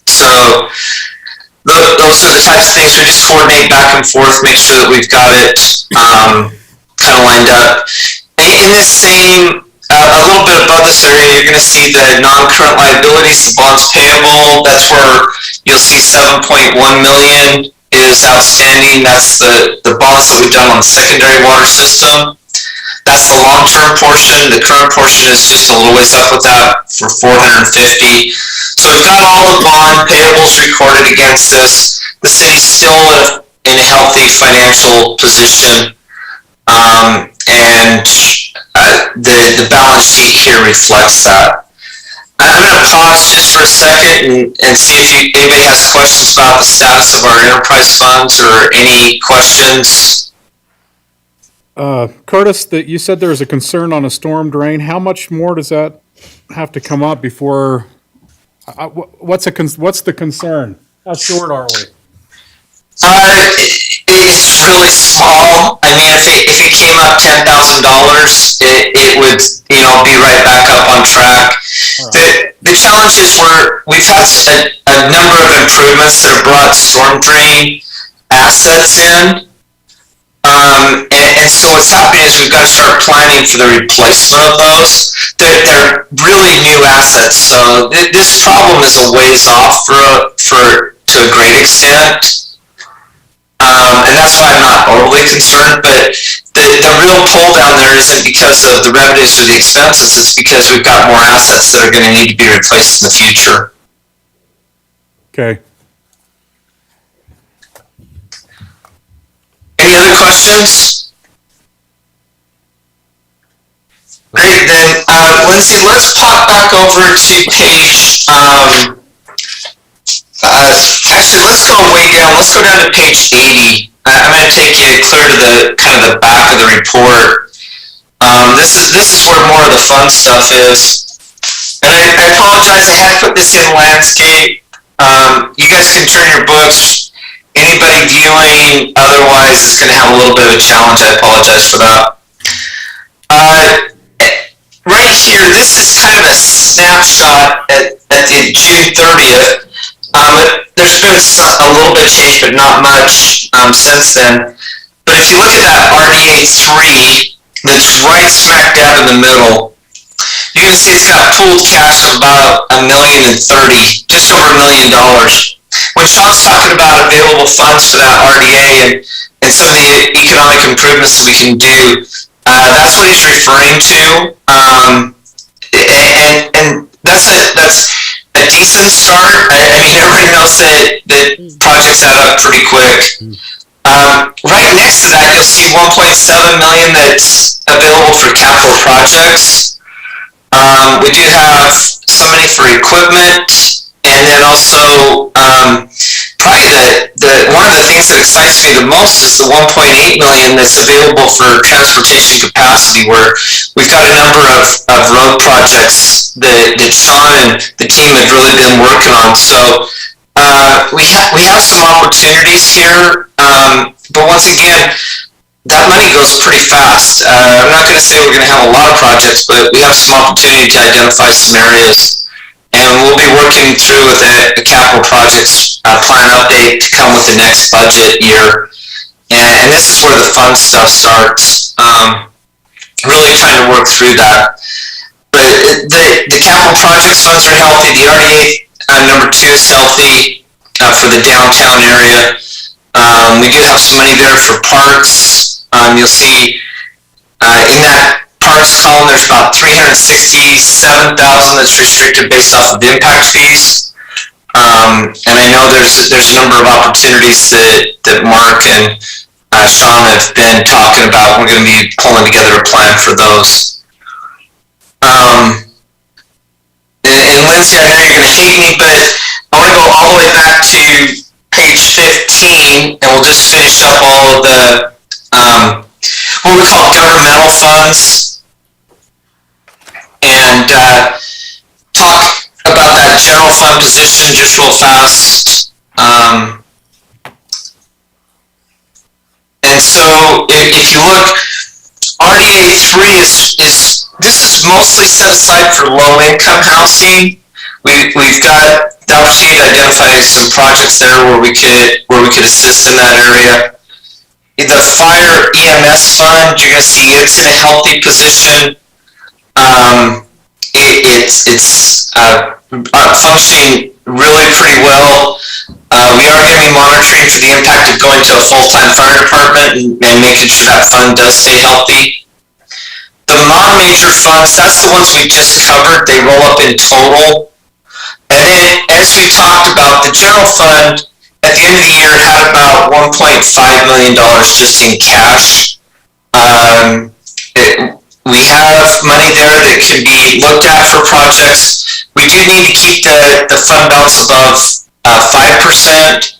So those are the types of things we just coordinate back and forth, make sure that we've got it kind of lined up. In this same, a little bit above this area, you're going to see the non-current liabilities, the bonds payable. That's where you'll see $7.1 million is outstanding. That's the bonds that we've done on the secondary water system. That's the long-term portion. The current portion is just a little ways up with that for 450. So we've got all the bond payables recorded against this. The city's still in a healthy financial position. And the balance sheet here reflects that. I'm going to pause just for a second and see if anybody has questions about the status of our enterprise funds or any questions.
Curtis, that you said there was a concern on a storm drain. How much more does that have to come up before? What's the concern? How short are we?
It's really small. I mean, if it came up $10,000, it would be right back up on track. Right. The challenge is we've had a number of improvements that have brought storm drain assets in. And so what's happening is we've got to start planning for the replacement of those. They're really new assets, so this problem is a ways off to a great extent. And that's why I'm not overly concerned, but the real pull down there isn't because of the revenues or the expenses, it's because we've got more assets that are going to need to be replaced in the future.
Okay.
Any other questions? Great, then, Lindsay, let's pop back over to page, actually, let's go way down. Let's go down to page 80. I'm going to take you clear to the back of the report. This is where more of the fun stuff is. And I apologize, I had put this in landscape. You guys can turn your books. Anybody viewing otherwise is going to have a little bit of a challenge. I apologize for that. Right here, this is kind of a snapshot at the June 30th. There's been a little bit of change, but not much since then. But if you look at that RDA 3, that's right smack dab in the middle, you're going to see it's got pooled cash of about $1,030,000, just over $1 million. When Sean's talking about available funds for that RDA and some of the economic improvements that we can do, that's what he's referring to. And that's a decent start. I mean, everybody knows that projects add up pretty quick. Right next to that, you'll see $1.7 million that's available for capital projects. We do have some money for equipment, and then also probably one of the things that excites me the most is the $1.8 million that's available for transportation capacity, where we've got a number of road projects that Sean and the team have really been working on. So we have some opportunities here, but once again, that money goes pretty fast. I'm not going to say we're going to have a lot of projects, but we have some opportunity to identify some areas. And we'll be working through with a capital projects plan update to come with the next budget year. And this is where the fun stuff starts. Really trying to work through that. But the capital projects funds are healthy. The RDA number 2 is healthy for the downtown area. We do have some money there for parks. You'll see in that parks column, there's about $367,000 that's restricted based off of impact fees. And I know there's a number of opportunities that Mark and Sean have been talking about. We're going to be pulling together a plan for those. And Lindsay, I know you're going to hate me, but I want to go all the way back to page 15, and we'll just finish up all of the what we call governmental funds, and talk about that general fund position just real fast. And so if you look, RDA 3 is mostly set aside for low-income housing. We've got the opportunity to identify some projects there where we could assist in that area. The fire EMS fund, you're going to see it's in a healthy position. It's functioning really pretty well. We are going to be monitoring for the impact of going to a full-time fire department and making sure that fund does stay healthy. larger funds, that's the ones we just covered. They roll up in total. And then, as we talked about, the general fund at the end of the year had about $1.5 million just in cash. We have money there that can be looked at for projects. We do need to keep the fund balance above 5%,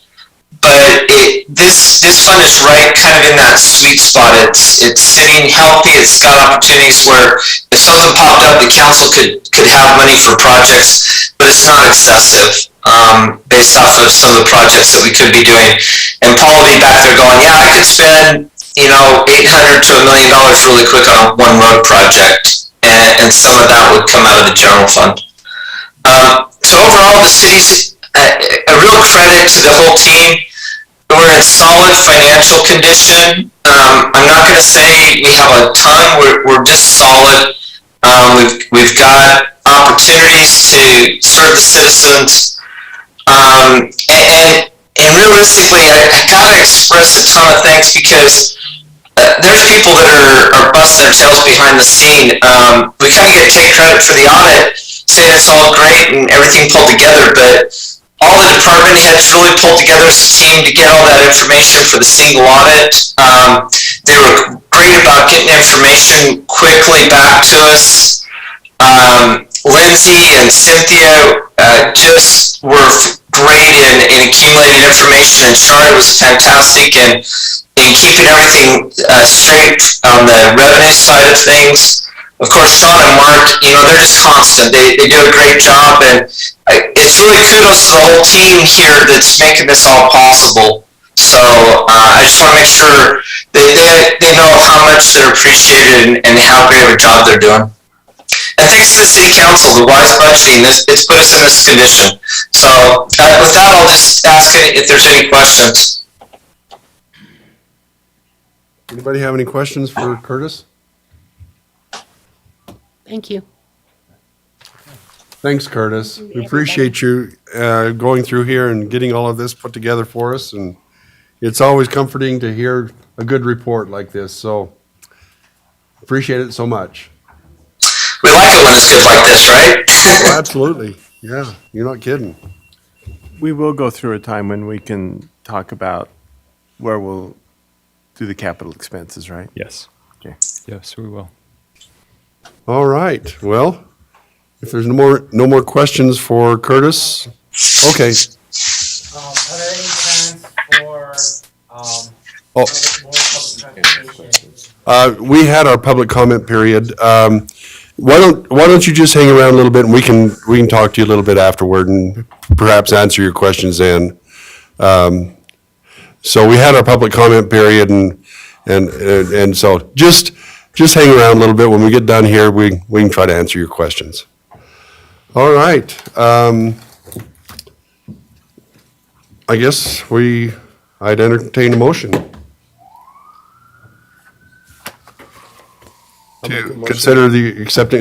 but this fund is right kind of in that sweet spot. It's sitting healthy. It's got opportunities where if something popped up, the council could have money for projects, but it's not excessive based off of some of the projects that we could be doing. And Paul will be back there going, yeah, I could spend $800 to $1 million really quick on one road project, and some of that would come out of the general fund. So overall, the city's a real credit to the whole team. We're in solid financial condition. I'm not going to say we have a ton. We're just solid. We've got opportunities to serve the citizens, and realistically, I gotta express a ton of thanks because there's people that are busting their tails behind the scene. We kind of take credit for the audit, saying it's all great and everything pulled together, but all the department heads really pulled together as a team to get all that information for the single audit. They were great about getting information quickly back to us. Lindsay and Cynthia just were great in accumulating information, and Charlie was fantastic in keeping everything straight on the revenue side of things. Of course, Sean and Mark, they're just constant. They do a great job, and it's really kudos to the whole team here that's making this all possible. So I just want to make sure they know how much they're appreciated and how great of a job they're doing. And thanks to the city council, the wise budgeting, it's put us in this condition. So with that, I'll just ask if there's any questions.
Anybody have any questions for Curtis?
Thank you.
Thanks, Curtis. We appreciate you going through here and getting all of this put together for us. And it's always comforting to hear a good report like this. So appreciate it so much.
We like it when it's good like this, right?
Well, absolutely. Yeah, you're not kidding.
We will go through a time when we can talk about where we'll do the capital expenses, right?
Yes.
Okay.
Yes, we will.
All right. Well, if there's no more questions for Curtis, okay.
Are there any plans for,
Oh. We had our public comment period. Why don't you just hang around a little bit and we can talk to you a little bit afterward and perhaps answer your questions then. So we had our public comment period and so just hang around a little bit. When we get done here, we can try to answer your questions. All right. I guess I'd entertain a motion to consider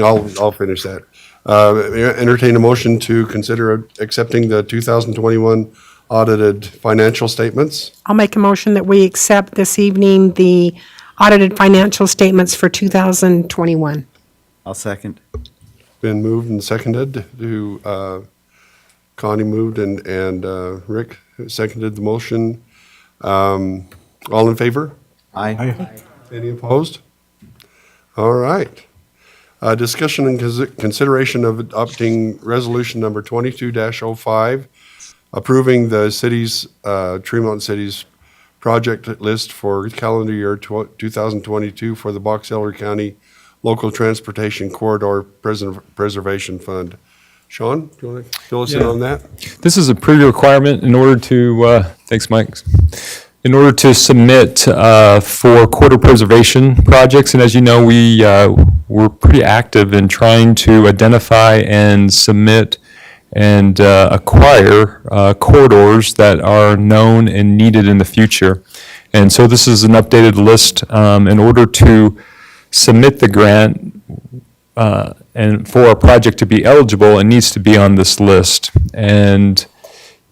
I'll finish that. Entertain a motion to consider accepting the 2021 audited financial statements.
I'll make a motion that we accept this evening the audited financial statements for 2021.
I'll second.
Been moved and seconded to, Connie moved and Rick seconded the motion. All in favor?
Aye.
Any opposed? All right. Discussion and consideration of adopting resolution number 22-05, approving the city's, Tremont City's project list for calendar year 2022 for the Box Elder County Local Transportation Corridor Preservation Fund. Sean, do you want to fill us in on that?
This is a pre-requirement in order to, thanks, Mike, in order to submit for corridor preservation projects. And as you know, we're pretty active in trying to identify and submit and acquire corridors that are known and needed in the future. And so this is an updated list in order to submit the grant and for a project to be eligible, it needs to be on this list. And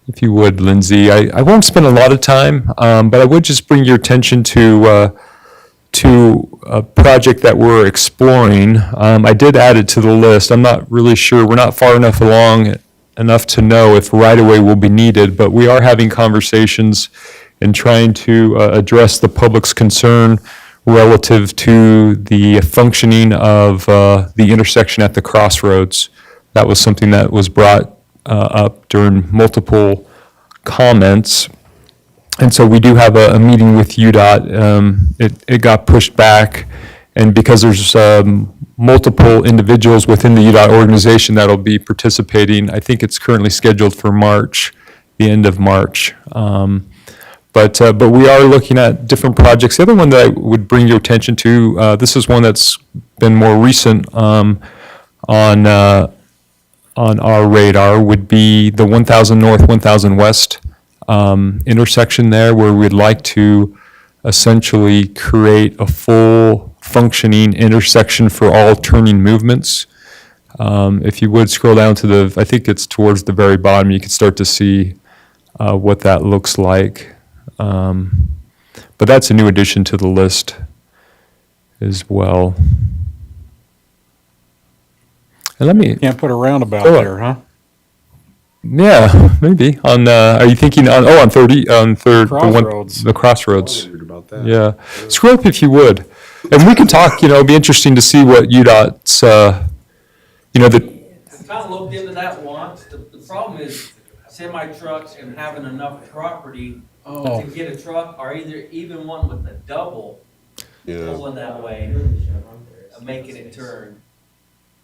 if you would, Lindsay, I won't spend a lot of time, but I would just bring your attention to to a project that we're exploring. I did add it to the list. I'm not really sure. We're not far enough along enough to know if right-of-way will be needed, but we are having conversations and trying to address the public's concern relative to the functioning of the intersection at the crossroads. That was something that was brought up during multiple comments. And so we do have a meeting with UDOT. It got pushed back, and because there's multiple individuals within the UDOT organization that'll be participating, I think it's currently scheduled for March, the end of March. But we are looking at different projects. The other one that I would bring your attention to, this is one that's been more recent on our radar, would be the 1000 North, 1000 West intersection there, where we'd like to essentially create a full functioning intersection for all turning movements. If you would scroll down to I think it's towards the very bottom, you can start to see what that looks like. But that's a new addition to the list as well. And let me,
Can't put a roundabout
Oh.
there, huh?
yeah, maybe on. Are you thinking on? Oh, on 30, on third,
Crossroads.
the crossroads.
Weird about that.
Yeah, scroll up if you would, and we can talk. It'd be interesting to see what UDOT's. The
I kind of looked into that once. The problem is semi-trucks and having enough property to get a truck, or even one with a double
Yeah.
pulling that way, making it turn.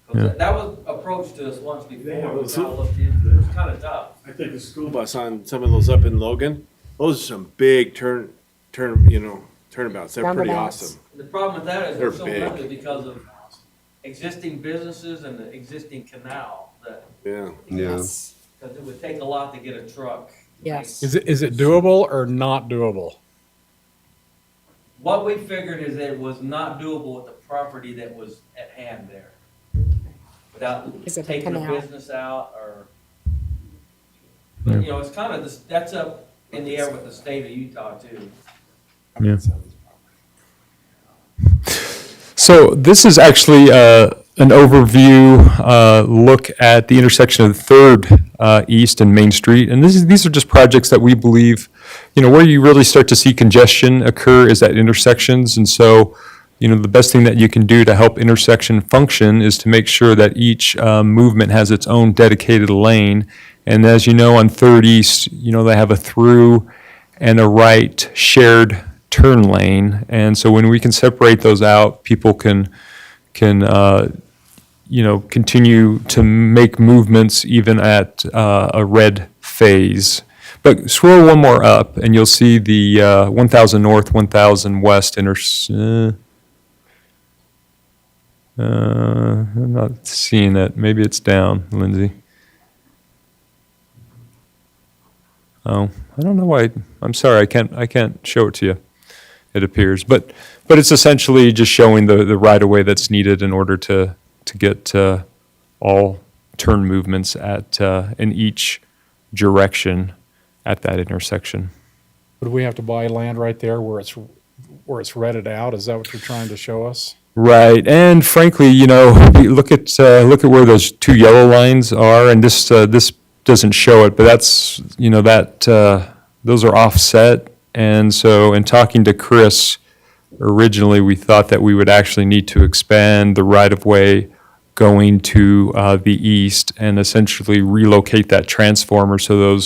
'Cause that was approached to us once before.
Yeah,
We
well,
kind of looked into it. It was kind of tough.
I think the school bus on some of those up in Logan, those are some big turnabouts. They're pretty
Roundabouts.
awesome.
The problem with that is
They're
they're so
big.
limited because of existing businesses and the existing canal, that,
Yeah.
Yeah.
because it would take a lot to get a truck.
Yes.
Is it doable or not doable?
What we figured is that it was not doable with the property that was at hand there. Without
Is it a
taking a
canal?
business out or, but it's kind of, that's up in the air with the state of Utah too.
Yeah. So this is actually an overview look at the intersection of Third East and Main Street, and these are just projects that we believe, where you really start to see congestion occur is at intersections, and so. The best thing that you can do to help intersection function is to make sure that each movement has its own dedicated lane. And as you know, on 30 East, they have a through and a right shared turn lane. And so when we can separate those out, people can continue to make movements even at a red phase. But scroll one more up, and you'll see the 1000 North, 1000 West I'm not seeing it. Maybe it's down, Lindsay. Oh, I don't know why. I'm sorry, I can't show it to you. It appears, but it's essentially just showing the right of way that's needed in order to get all turn movements at in each direction at that intersection.
Would we have to buy land right there where it's redded out? Is that what you're trying to show us?
Right, and frankly, we look at where those two yellow lines are, and this doesn't show it, but that's those are offset, and so in talking to Chris, originally we thought that we would actually need to expand the right of way going to the east and essentially relocate that transformer so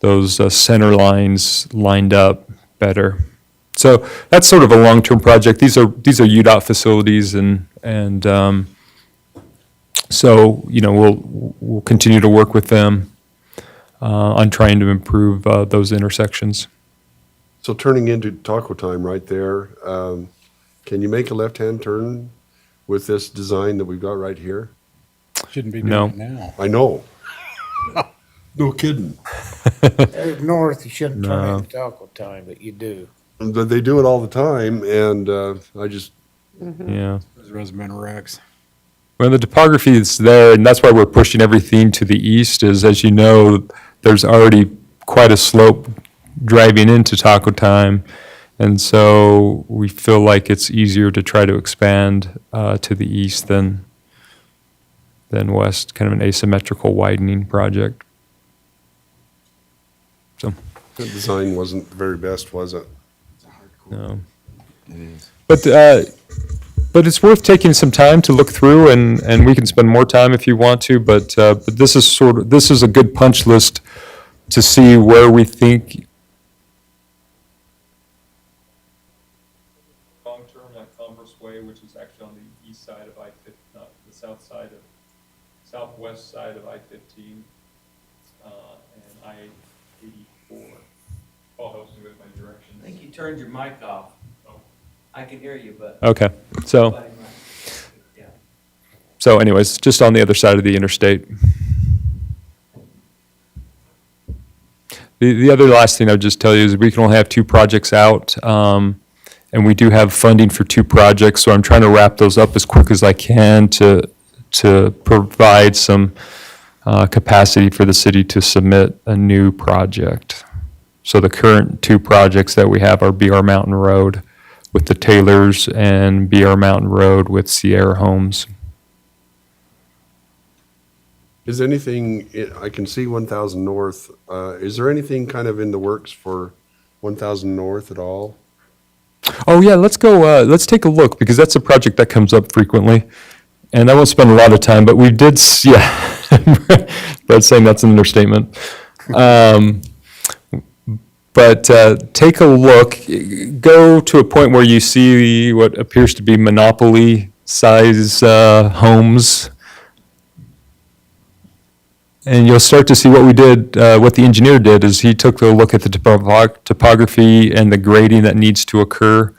those center lines lined up better. So that's sort of a long-term project. These are UDOT facilities, and so we'll continue to work with them on trying to improve those intersections.
So turning into taco time right there, can you make a left-hand turn with this design that we've got right here?
Shouldn't be
No.
doing it now.
I know. No kidding.
There's north, you shouldn't turn
No.
into taco time, but you do.
But they do it all the time, and I just,
Yeah.
Those resident wrecks.
Well, the topography is there, and that's why we're pushing everything to the east, is, as you know, there's already quite a slope driving into Taco Time. And so we feel like it's easier to try to expand to the east than west, kind of an asymmetrical widening project. So,
The design wasn't the very best, was it?
no.
It is.
But it's worth taking some time to look through, and we can spend more time if you want to, but this is a good punch list to see where we think. Long-term, like Converse Way, which is actually on the east side of I-15, not the southwest side of I-15, and I-84. Paul helps me with my directions.
I think you turned your mic off. I can hear you, but.
Okay, so
Yeah.
anyways, just on the other side of the interstate. The other last thing I would just tell you is we can only have 2 projects out, and we do have funding for 2 projects, so I'm trying to wrap those up as quick as I can to provide some capacity for the city to submit a new project. So the current 2 projects that we have are BR Mountain Road with the Taylors and BR Mountain Road with Sierra Homes.
Is anything, I can see 1,000 North, is there anything kind of in the works for 1,000 North at all?
Oh yeah, let's go, let's take a look, because that's a project that comes up frequently. And I won't spend a lot of time, but we did, yeah, Brad's saying that's an understatement. But take a look, go to a point where you see what appears to be monopoly size homes. And you'll start to see what we did, what the engineer did is he took a look at the topography and the grading that needs to occur.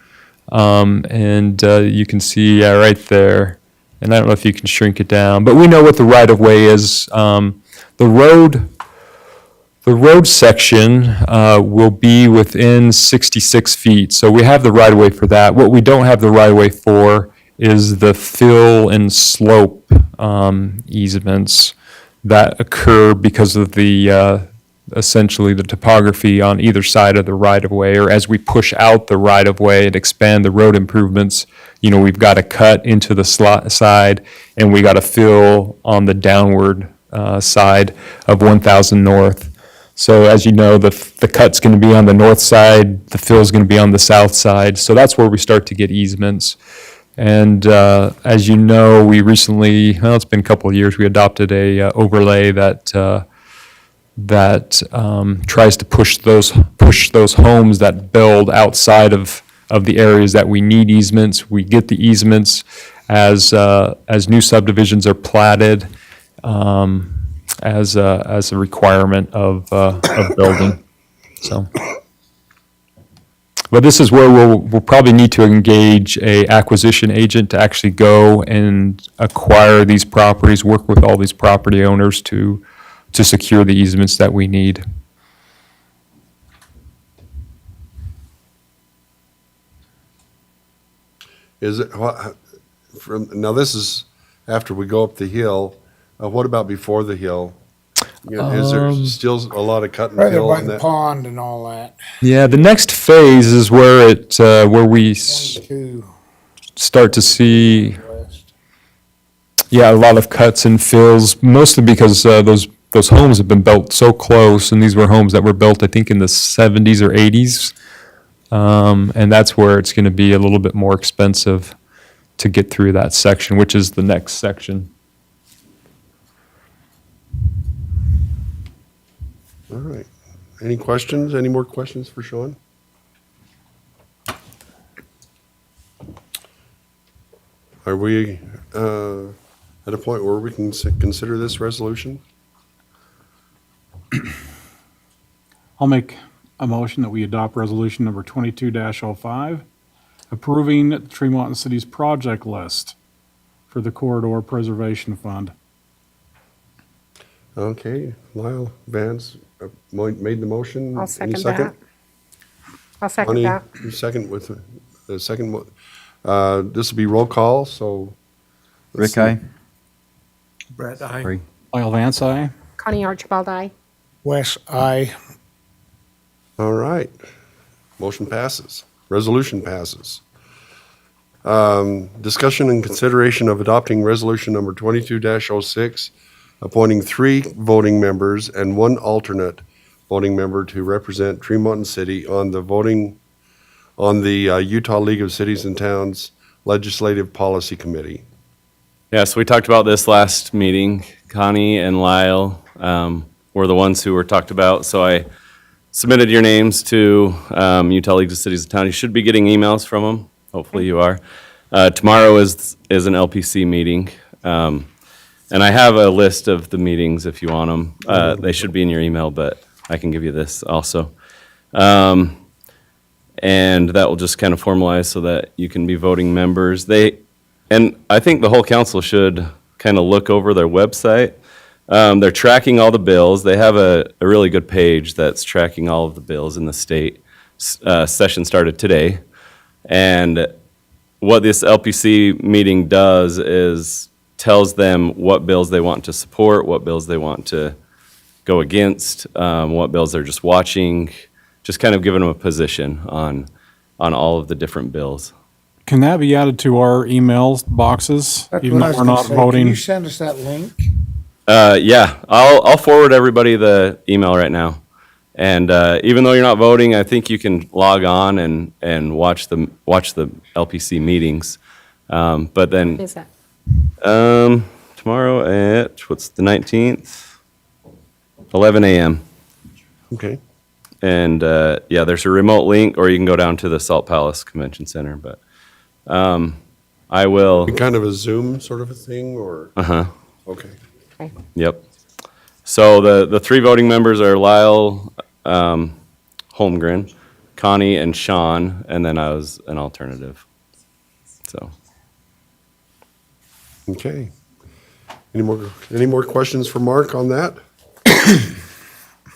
And you can see, yeah, right there. And I don't know if you can shrink it down, but we know what the right-of-way is. The road section will be within 66 feet, so we have the right-of-way for that. What we don't have the right-of-way for is the fill and slope easements that occur because of the, essentially the topography on either side of the right-of-way, or as we push out the right-of-way and expand the road improvements, we've got to cut into the side, and we got to fill on the downward side of 1,000 North. So as you know, the cut's going to be on the north side, the fill's going to be on the south side. So that's where we start to get easements. And as you know, we recently, well, it's been a couple of years, we adopted a overlay that tries to push those homes that build outside of the areas that we need easements. We get the easements as new subdivisions are platted. As a requirement of building, so. But this is where we'll probably need to engage a acquisition agent to actually go and acquire these properties, work with all these property owners to secure the easements that we need.
Is it, now this is after we go up the hill. What about before the hill? Is there still a lot of cut and
Right there
fill
by
on
the
that?
pond and all that.
Yeah, the next phase is where we
22
start to see,
west.
yeah, a lot of cuts and fills, mostly because those homes have been built so close, and these were homes that were built, I think, in the 70s or 80s. And that's where it's going to be a little bit more expensive to get through that section, which is the next section.
All right. Any questions? Any more questions for Sean? Are we at a point where we can consider this resolution?
I'll make a motion that we adopt resolution number 22-05, approving Tremont City's project list for the Corridor Preservation Fund.
Okay, Lyle Vance made the motion.
I'll
Any
second that. I'll second
Connie,
that.
you second with the second. This will be roll call, so.
Rick, aye?
Brett, aye.
Sorry.
Lyle Vance, aye.
Connie Archibald, aye.
Wes, I.
All right. Motion passes. Resolution passes. Discussion and consideration of adopting resolution number 22-06, appointing 3 voting members and 1 alternate voting member to represent Tremont City on the Utah League of Cities and Towns Legislative Policy Committee.
Yeah, so we talked about this last meeting. Connie and Lyle were the ones who were talked about. So I submitted your names to Utah League of Cities and Towns. You should be getting emails from them. Hopefully you are. Tomorrow is an LPC meeting. And I have a list of the meetings if you want them. They should be in your email, but I can give you this also. And that will just kind of formalize so that you can be voting members. And I think the whole council should kind of look over their website. They're tracking all the bills. They have a really good page that's tracking all of the bills in the state. Session started today. And what this LPC meeting does is tells them what bills they want to support, what bills they want to go against, what bills they're just watching, just kind of giving them a position on all of the different bills.
Can that be added to our emails boxes,
That's
even
what I
though
was
we're
gonna
not
say.
voting?
Can you send us that link?
Yeah, I'll forward everybody the email right now. And even though you're not voting, I think you can log on and watch the LPC meetings. But then
Is that?
tomorrow at what's the 19th, 11 a.m.
Okay.
And yeah, there's a remote link, or you can go down to the Salt Palace Convention Center. But I will.
Kind of a Zoom sort of a thing, or? Okay.
Yep. So the 3 voting members are Lyle Holmgren, Connie, and Sean, and then I was an alternative. So.
Okay. Any more questions for Mark on that?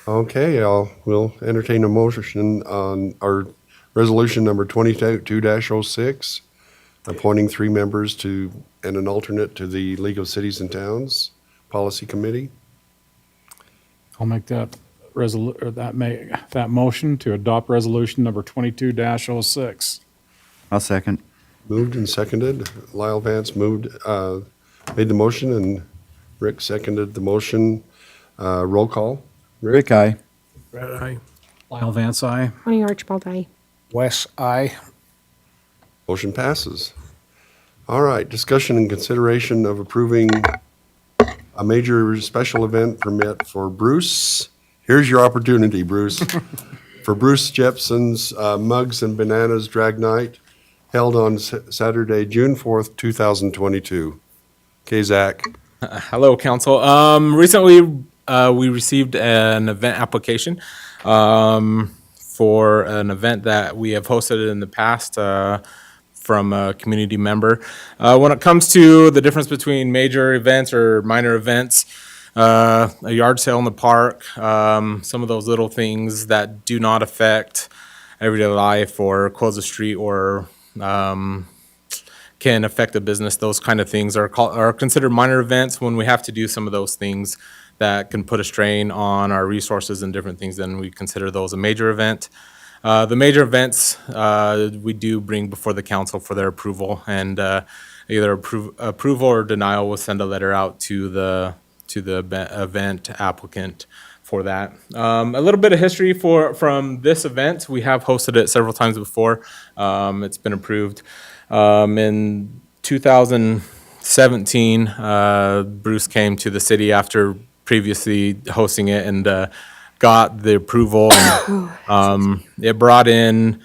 Okay, we'll entertain a motion on our resolution number 22-06, appointing 3 members to and an alternate to the League of Cities and Towns Policy Committee.
I'll make that that motion to adopt resolution number 22-06.
I'll second.
Moved and seconded. Lyle Vance made the motion, and Rick seconded the motion. Roll call.
Rick, aye.
Brad, aye.
Lyle Vance, aye.
Tony Archibald, aye.
Wes, aye.
Motion passes. All right, discussion and consideration of approving a major special event permit for Bruce. Here's your opportunity, Bruce. For Bruce Jepson's Mugs and Bananas Drag Night, held on Saturday, June 4th, 2022. Okay, Zach.
Hello, council. Recently, we received an event application for an event that we have hosted in the past from a community member. When it comes to the difference between major events or minor events, a yard sale in the park, some of those little things that do not affect everyday life or close the street or can affect a business, those kind of things are considered minor events. When we have to do some of those things that can put a strain on our resources and different things, then we consider those a major event. The major events we do bring before the council for their approval, and either approval or denial will send a letter out to the event applicant for that. A little bit of history from this event. We have hosted it several times before. It's been approved. In 2017, Bruce came to the city after previously hosting it and got the approval. And, it brought in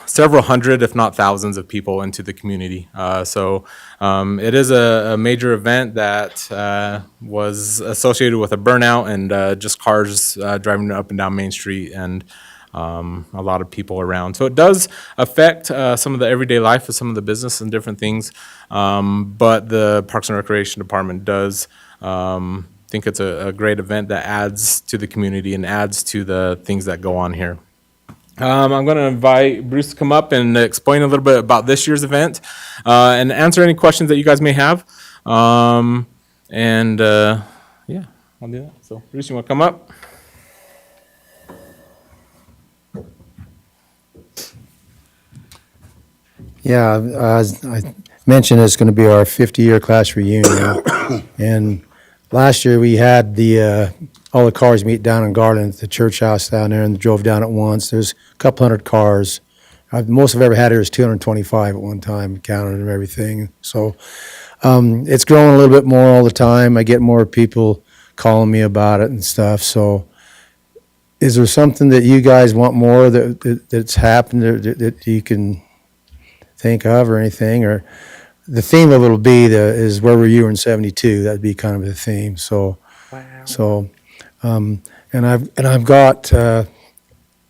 several hundred, if not thousands, of people into the community. So it is a major event that was associated with a burnout and just cars driving up and down Main Street and a lot of people around. So it does affect some of the everyday life of some of the business and different things. But the Parks and Recreation Department does think it's a great event that adds to the community and adds to the things that go on here. I'm going to invite Bruce to come up and explain a little bit about this year's event and answer any questions that you guys may have. Yeah, I'll do that. So Bruce, you want to come up?
Yeah, as I mentioned, it's going to be our 50-year class reunion. And last year, we had all the cars meet down in Garland at the church house down there and drove down at once. There's a couple hundred cars. Most I've ever had here is 225 at one time, counting and everything. So it's growing a little bit more all the time. I get more people calling me about it and stuff. So is there something that you guys want more that's happened that you can think of or anything? Or the theme of it will be is where were you in '72? That'd be kind of the theme. So, and I've got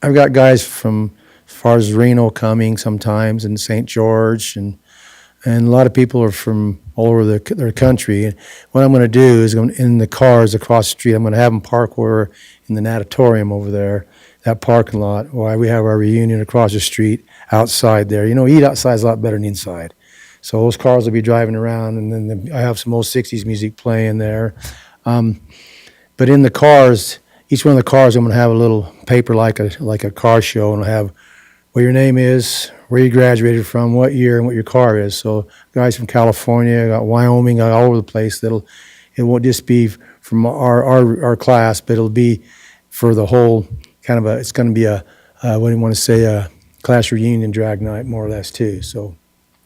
guys from as far as Reno coming sometimes, and St. George, and a lot of people are from all over their country. And what I'm going to do is in the cars across the street, I'm going to have them park where in the natatorium over there, that parking lot, why we have our reunion across the street outside there. You know, eat outside is a lot better than inside. So those cars will be driving around, and then I have some old 60s music playing there. But in the cars, each one of the cars, I'm going to have a little paper like a car show, and I'll have what your name is, where you graduated from, what year, and what your car is. So guys from California, got Wyoming, got all over the place. It won't just be from our class, but it'll be for the whole kind of it's going to be what do you want to say, a class reunion drag night, more or less, too. So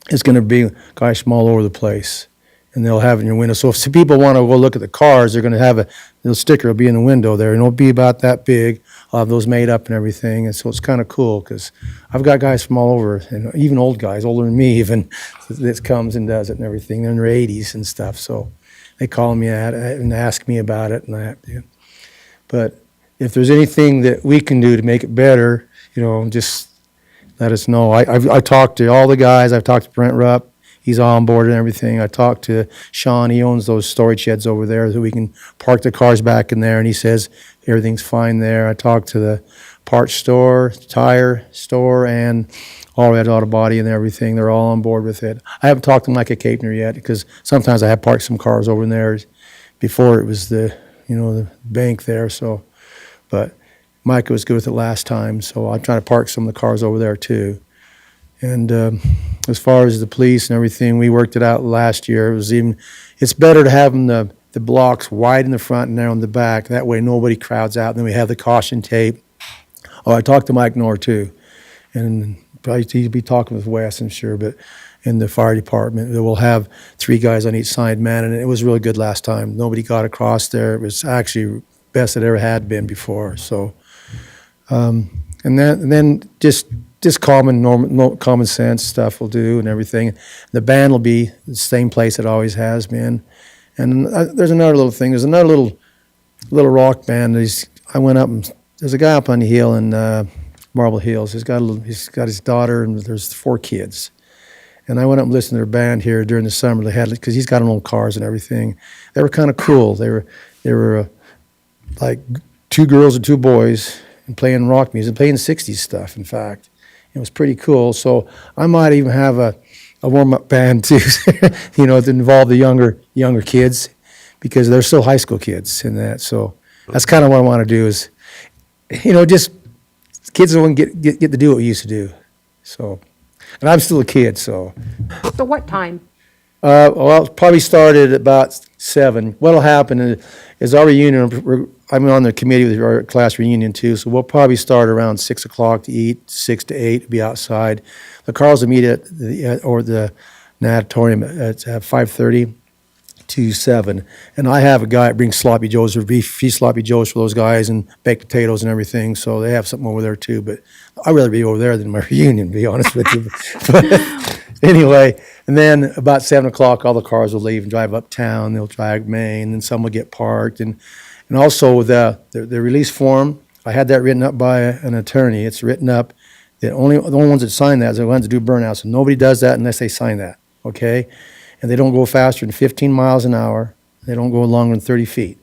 it's going to be guys from all over the place, and they'll have it in your window. So if some people want to go look at the cars, they're going to have a little sticker will be in the window there, and it'll be about that big. I'll have those made up and everything, and so it's kind of cool because I've got guys from all over, and even old guys, older than me even, that comes and does it and everything. They're in their 80s and stuff, so they call me at it and ask me about it and that. Yeah. But if there's anything that we can do to make it better, just let us know. I talked to all the guys. I've talked to Brent Rupp. He's on board and everything. I talked to Sean. He owns those storage sheds over there so we can park the cars back in there, and he says everything's fine there. I talked to the parts store, tire store, and all that auto body and everything. They're all on board with it. I haven't talked to Micah Capner yet because sometimes I have parked some cars over in there before it was the bank there. So, but Micah was good with it last time, so I'm trying to park some of the cars over there too. And as far as the police and everything, we worked it out last year. It's better to have them the blocks wide in the front and narrow in the back. That way nobody crowds out. And then we have the caution tape. Oh, I talked to Mike Knorr too. And probably he'd be talking with Wes, I'm sure, but in the fire department, we'll have 3 guys on each side, man. And it was really good last time. Nobody got across there. It was actually best it ever had been before. So, and then just common sense stuff will do and everything. The band will be the same place it always has been. And there's another little thing. There's another little rock band. I went up and there's a guy up on the hill in Marble Hills. He's got his daughter and there's 4 kids. And I went up and listened to their band here during the summer. They had because he's got old cars and everything. They were kind of cool. They were like 2 girls and 2 boys and playing rock music, playing 60s stuff. In fact. It was pretty cool. So I might even have a warm-up band too, to involve the younger kids because they're still high school kids in that. So that's kind of what I want to do is, just kids don't get to do what we used to do. So, and I'm still a kid, so.
So what time?
Well, it'll probably started at about 7. What'll happen is our reunion, I'm on the committee with our class reunion too, so we'll probably start around 6 o'clock to eat, 6 to 8 be outside. The cars will meet at the natatorium at 5:30 to 7. And I have a guy that brings sloppy joes or beef sloppy joes for those guys and baked potatoes and everything, so they have something over there too. But I'd rather be over there than my reunion, to be honest with you. But anyway, and then about 7 o'clock, all the cars will leave and drive uptown. They'll drive Main, and some will get parked. And also the release form, I had that written up by an attorney. It's written up that the only ones that sign that is the ones that do burnouts. And nobody does that unless they sign that, okay? And they don't go faster than 15 miles an hour. They don't go longer than 30 feet.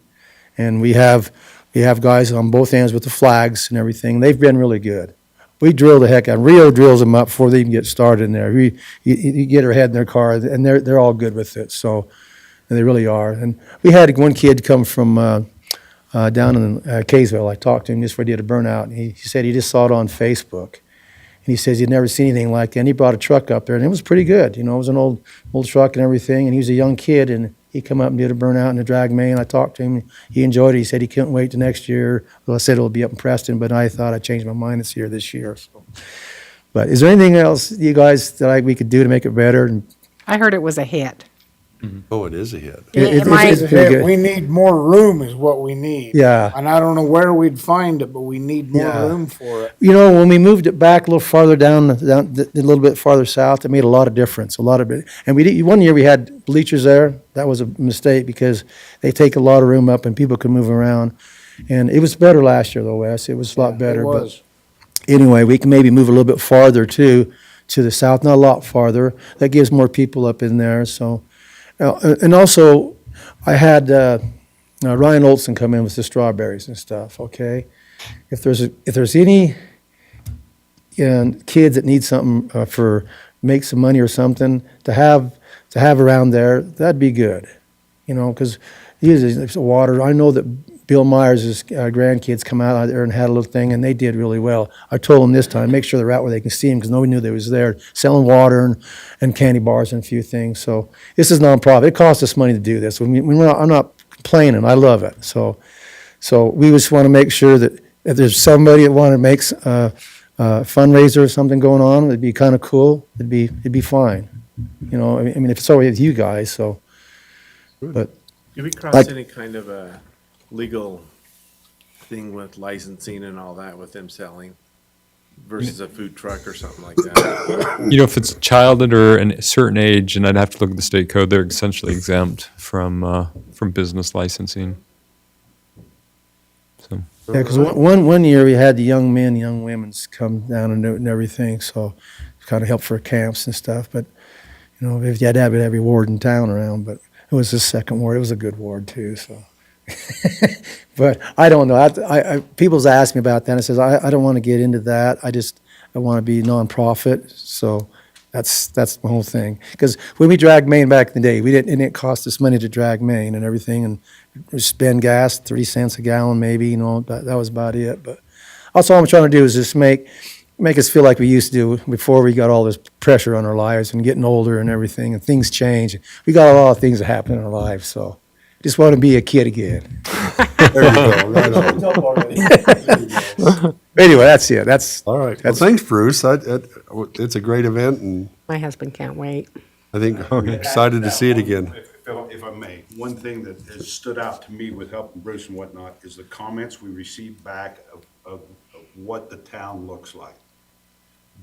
And we have guys on both ends with the flags and everything. They've been really good. We drill the heck out. Rio drills them up before they even get started in there. You get her head in their car, and they're all good with it. So, and they really are. And we had one kid come from down in Kaysville. I talked to him just before he did a burnout. And he said he just saw it on Facebook. And he says he'd never seen anything like that. And he brought a truck up there, and it was pretty good. You know, it was an old truck and everything. And he was a young kid, and he come up and did a burnout in the drag main. I talked to him. He enjoyed it. He said he couldn't wait till next year. Well, I said it'll be up in Preston, but I thought I changed my mind. It's here this year. So. But is there anything else, you guys, that we could do to make it better? And
I heard it was a hit.
Oh, it is a hit.
it's pretty good.
We need more room is what we need.
Yeah.
And I don't know where we'd find it, but we need more
Yeah.
room for it.
You know, when we moved it back a little farther down, a little bit farther south, it made a lot of difference. And we did, one year we had bleachers there. That was a mistake because they take a lot of room up and people can move around. And it was better last year though, Wes. It was a lot better.
It was.
But anyway, we can maybe move a little bit farther too, to the south, not a lot farther. That gives more people up in there. So, and also, I had Ryan Olson come in with the strawberries and stuff. Okay, if there's any kids that need something for make some money or something to have around there, that'd be good. You know, because there's water. I know that Bill Myers' grandkids come out there and had a little thing, and they did really well. I told them this time, make sure they're out where they can see them, because nobody knew they was there, selling water and candy bars and a few things. So this is nonprofit. It costs us money to do this. I'm not complaining. I love it. So we just want to make sure that if there's somebody that want to make a fundraiser or something going on, it'd be kind of cool. It'd be fine. You know, I mean, if it's already with you guys, so. But
Did we cross
like-
any kind of a legal thing with licensing and all that with them selling versus a food truck or something like that?
You know, if it's a child under a certain age, and I'd have to look at the state code, they're essentially exempt from business licensing. So,
Yeah, because one year we had the young men, young women's come down and do it and everything, so it kind of helped for camps and stuff. But you know, if you had to have every ward in town around, but it was the second ward. It was a good ward too. So, but I don't know. I people's asked me about that. And I says I don't want to get into that. I want to be nonprofit. So that's the whole thing. Because when we dragged Maine back in the day, it didn't cost us money to drag Maine and everything, and we spend gas 30 cents a gallon maybe. You know, that was about it. But that's all I'm trying to do is just make us feel like we used to do before we got all this pressure on our lives and getting older and everything, and things change. We got a lot of things that happen in our lives, so just want to be a kid again.
There you go, right on.
Anyway, that's it. That's
All right. Well, thanks, Bruce. It's a great event, and
My husband can't wait.
I think I'm excited to see it again.
If I may, one thing that has stood out to me with helping Bruce and whatnot is the comments we received back of what the town looks like.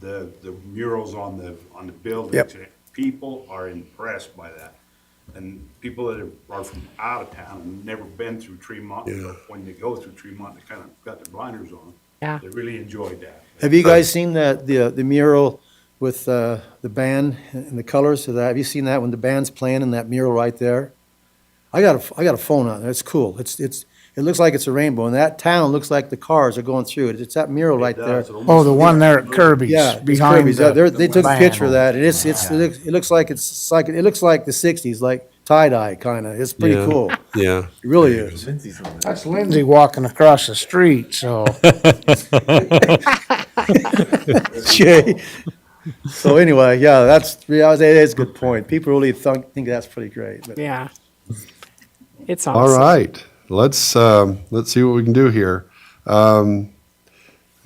The murals on the buildings.
Yep.
People are impressed by that. And people that are from out of town and never been through Tremont,
Yeah.
when they go through Tremont, they kind of got their blinders on.
Yeah.
They really enjoyed that.
Have you guys seen the mural with the band and the colors of that? Have you seen that when the band's playing in that mural right there? I got a phone on there. It's cool. It looks like it's a rainbow, and that town looks like the cars are going through it. It's that mural right there.
Oh, the one there at Kirby's.
Yeah, it's
behind
Kirby's. They took a picture of that. It looks like the '60s, like tie-dye kind of. It's pretty
Yeah.
cool.
Yeah.
It really is.
That's Lindsay walking across the street, so.
Jay. So anyway, yeah, that is a good point. People really think that's pretty great. But
Yeah. It's awesome.
All right. Let's see what we can do here. Can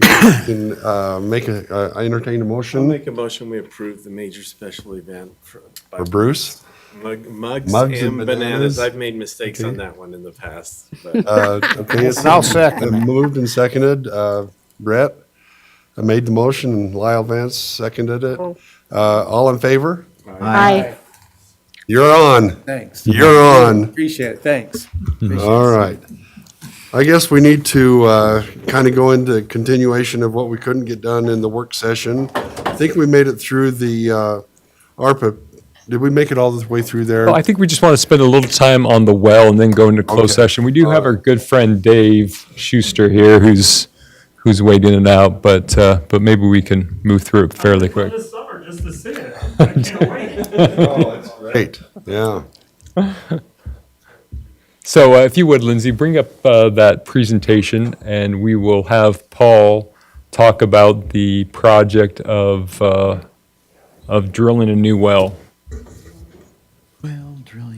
I entertain a
I'll
motion
make a motion, we approve the major special event for
Bruce?
Mugs
Mugs
and
and
bananas.
bananas.
I've made mistakes
Okay.
on that one in the past, but
Okay, it's
And I'll second
been
it.
moved and seconded. Brett made the motion, and Lyle Vance seconded it. All in favor?
Aye.
You're on.
thanks.
You're on.
Appreciate it. Thanks.
All right. I guess we need to kind of go into continuation of what we couldn't get done in the work session. I think we made it through the ARPA. Did we make it all the way through there?
well, I think we just want to spend a little time on the well and then go into closed
Okay.
session. We do have our good friend Dave Schuster here, who's waiting in and out, but maybe we can move through it fairly quick.
This summer, just to see it. I can't wait.
Great, yeah.
So if you would, Lindsay, bring up that presentation, and we will have Paul talk about the project of drilling a new well.
Well, drilling.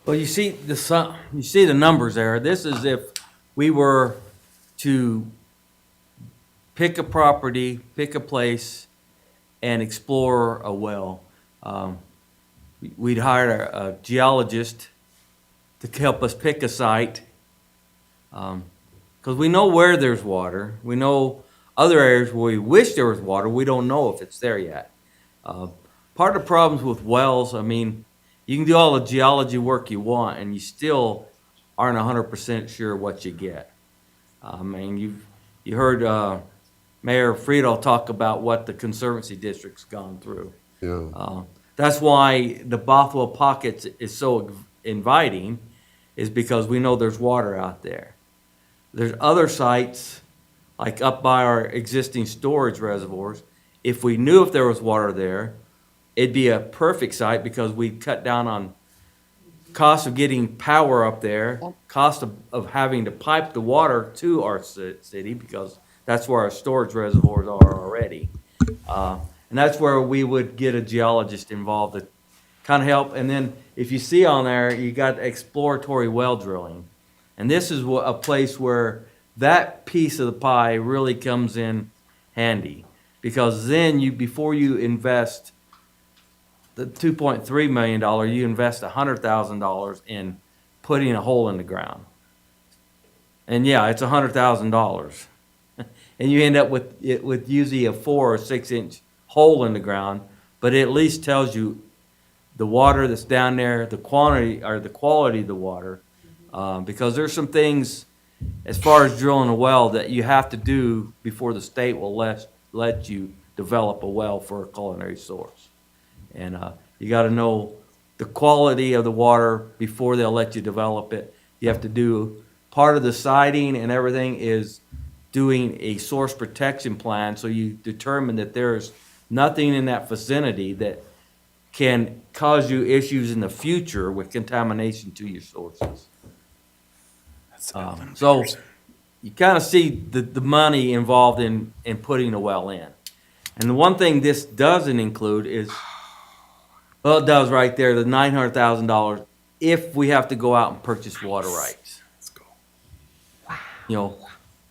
Well, you see you see the numbers there. This is if we were to pick a property, pick a place, and explore a well. We'd hire a geologist to help us pick a site, because we know where there's water. We know other areas where we wish there was water. We don't know if it's there yet. Part of the problems with wells, I mean, you can do all the geology work you want, and you still aren't 100% sure what you get. I mean, you heard Mayor Friedel talk about what the Conservancy District's gone through.
Yeah.
That's why the Bothwell Pockets is so inviting, is because we know there's water out there. There's other sites, like up by our existing storage reservoirs. If we knew if there was water there, it'd be a perfect site because we'd cut down on cost of getting power up there, cost of having to pipe the water to our city, because that's where our storage reservoirs are already. And that's where we would get a geologist involved to kind of help. And then if you see on there, you got exploratory well drilling. And this is a place where that piece of the pie really comes in handy. Because then before you invest the $2.3 million, you invest $100,000 in putting a hole in the ground. And yeah, it's $100,000. And you end up with usually a 4 or 6 inch hole in the ground, but it at least tells you the water that's down there, the quantity or the quality of the water, because there's some things as far as drilling a well that you have to do before the state will let you develop a well for a culinary source. And you got to know the quality of the water before they'll let you develop it. You have to do part of the siting and everything is doing a source protection plan, so you determine that there's nothing in that vicinity that can cause you issues in the future with contamination to your sources. So you kind of see the money involved in putting a well in. And the one thing this doesn't include is, well, it does right there, the $900,000 if we have to go out and purchase water rights. Let's go. You know,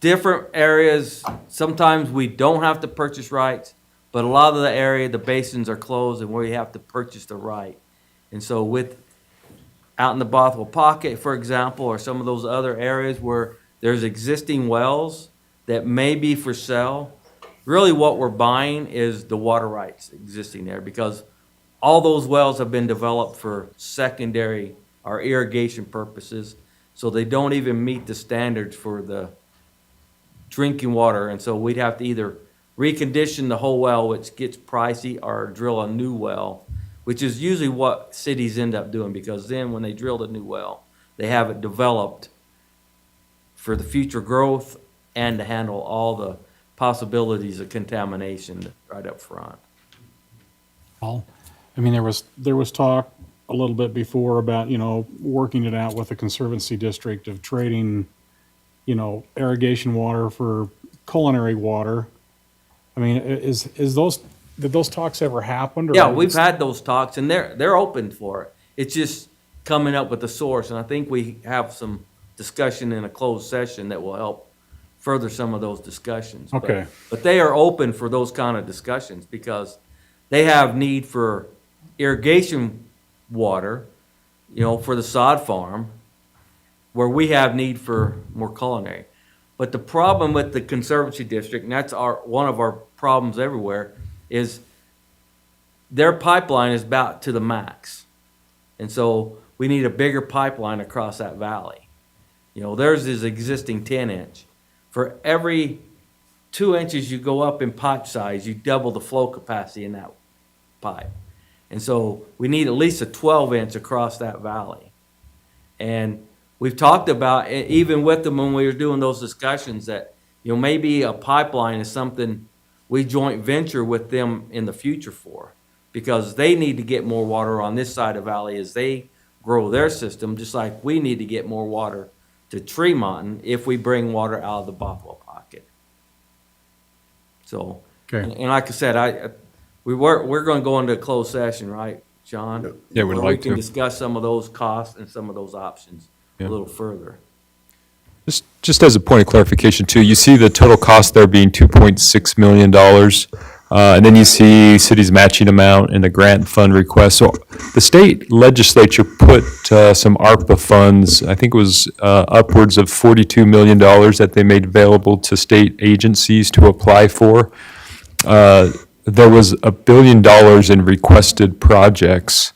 different areas, sometimes we don't have to purchase rights, but a lot of the area, the basins are closed and we have to purchase the right. And so out in the Bothwell Pocket, for example, or some of those other areas where there's existing wells that may be for sale, really what we're buying is the water rights existing there, because all those wells have been developed for secondary or irrigation purposes, so they don't even meet the standards for the drinking water. And so we'd have to either recondition the whole well, which gets pricey, or drill a new well, which is usually what cities end up doing, because then when they drill the new well, they have it developed for the future growth and to handle all the possibilities of contamination right up front.
Well, I mean, there was talk a little bit before about, working it out with the Conservancy District of trading, irrigation water for culinary water. I mean, did those talks ever happen?
Yeah, we've had those talks, and they're open for it. It's just coming up with the source, and I think we have some discussion in a closed session that will help further some of those discussions.
Okay.
But they are open for those kind of discussions because they have need for irrigation water, for the sod farm, where we have need for more culinary. But the problem with the Conservancy District, and that's one of our problems everywhere, is their pipeline is about to the max. And so we need a bigger pipeline across that valley. Theirs is existing 10-inch. For every 2 inches you go up in pipe size, you double the flow capacity in that pipe. And so we need at least a 12-inch across that valley. And we've talked about, even with them when we were doing those discussions, that maybe a pipeline is something we joint venture with them in the future for, because they need to get more water on this side of the valley as they grow their system, just like we need to get more water to Tremont if we bring water out of the Bothwell Pocket. So,
Okay.
and like I said, we're gonna go into a closed session, right, John?
Yeah, we'd
Where
like
we can
to.
discuss some of those costs and some of those options a
Yeah.
little further.
Just as a point of clarification too, you see the total cost there being $2.6 million. And then you see city's matching amount and the grant fund request. So the state legislature put some ARPA funds, I think it was upwards of $42 million that they made available to state agencies to apply for. There was $1 billion in requested projects.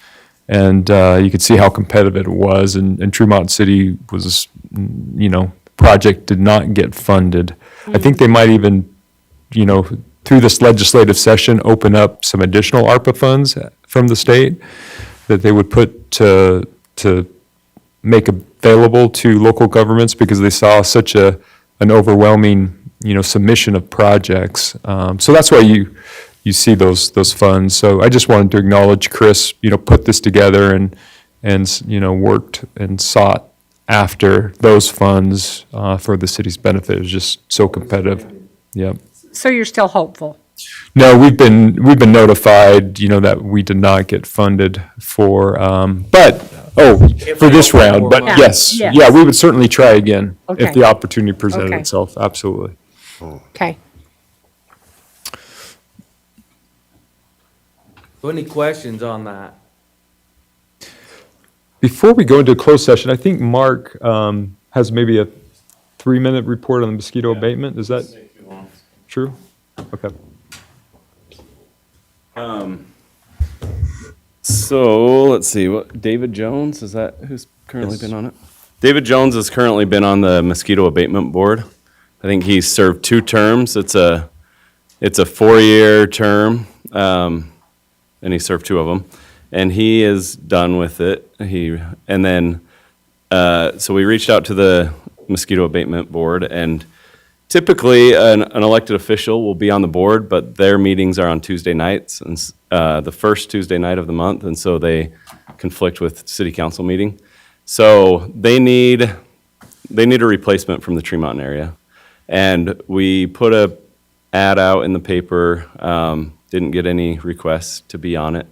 And you could see how competitive it was. And Tremont City was, project did not get funded. I think they might even, through this legislative session, open up some additional ARPA funds from the state that they would put to make available to local governments because they saw such an overwhelming, submission of projects. So that's why you see those funds. So I just wanted to acknowledge Chris, put this together and worked and sought after those funds for the city's benefit. It was just so competitive. Yep.
So you're still hopeful?
No, we've been notified, that we did not get funded for, for this round. But
Yeah.
yes,
Yes.
yeah, we would certainly try again
Okay.
if the opportunity presented
Okay.
itself. Absolutely.
Okay.
So any questions on that?
Before we go into a closed session, I think Mark has maybe a 3-minute report on the mosquito abatement. Is that true? Okay.
So let's see, David Jones, is that who's currently been on it? David Jones has currently been on the Mosquito Abatement Board. I think he's served 2 terms. It's a 4-year term, and he served 2 of them. And he is done with it. So we reached out to the Mosquito Abatement Board, and typically an elected official will be on the board, but their meetings are on Tuesday nights, and the first Tuesday night of the month, and so they conflict with city council meeting. So they need a replacement from the Tremont area. And we put a ad out in the paper, didn't get any requests to be on it.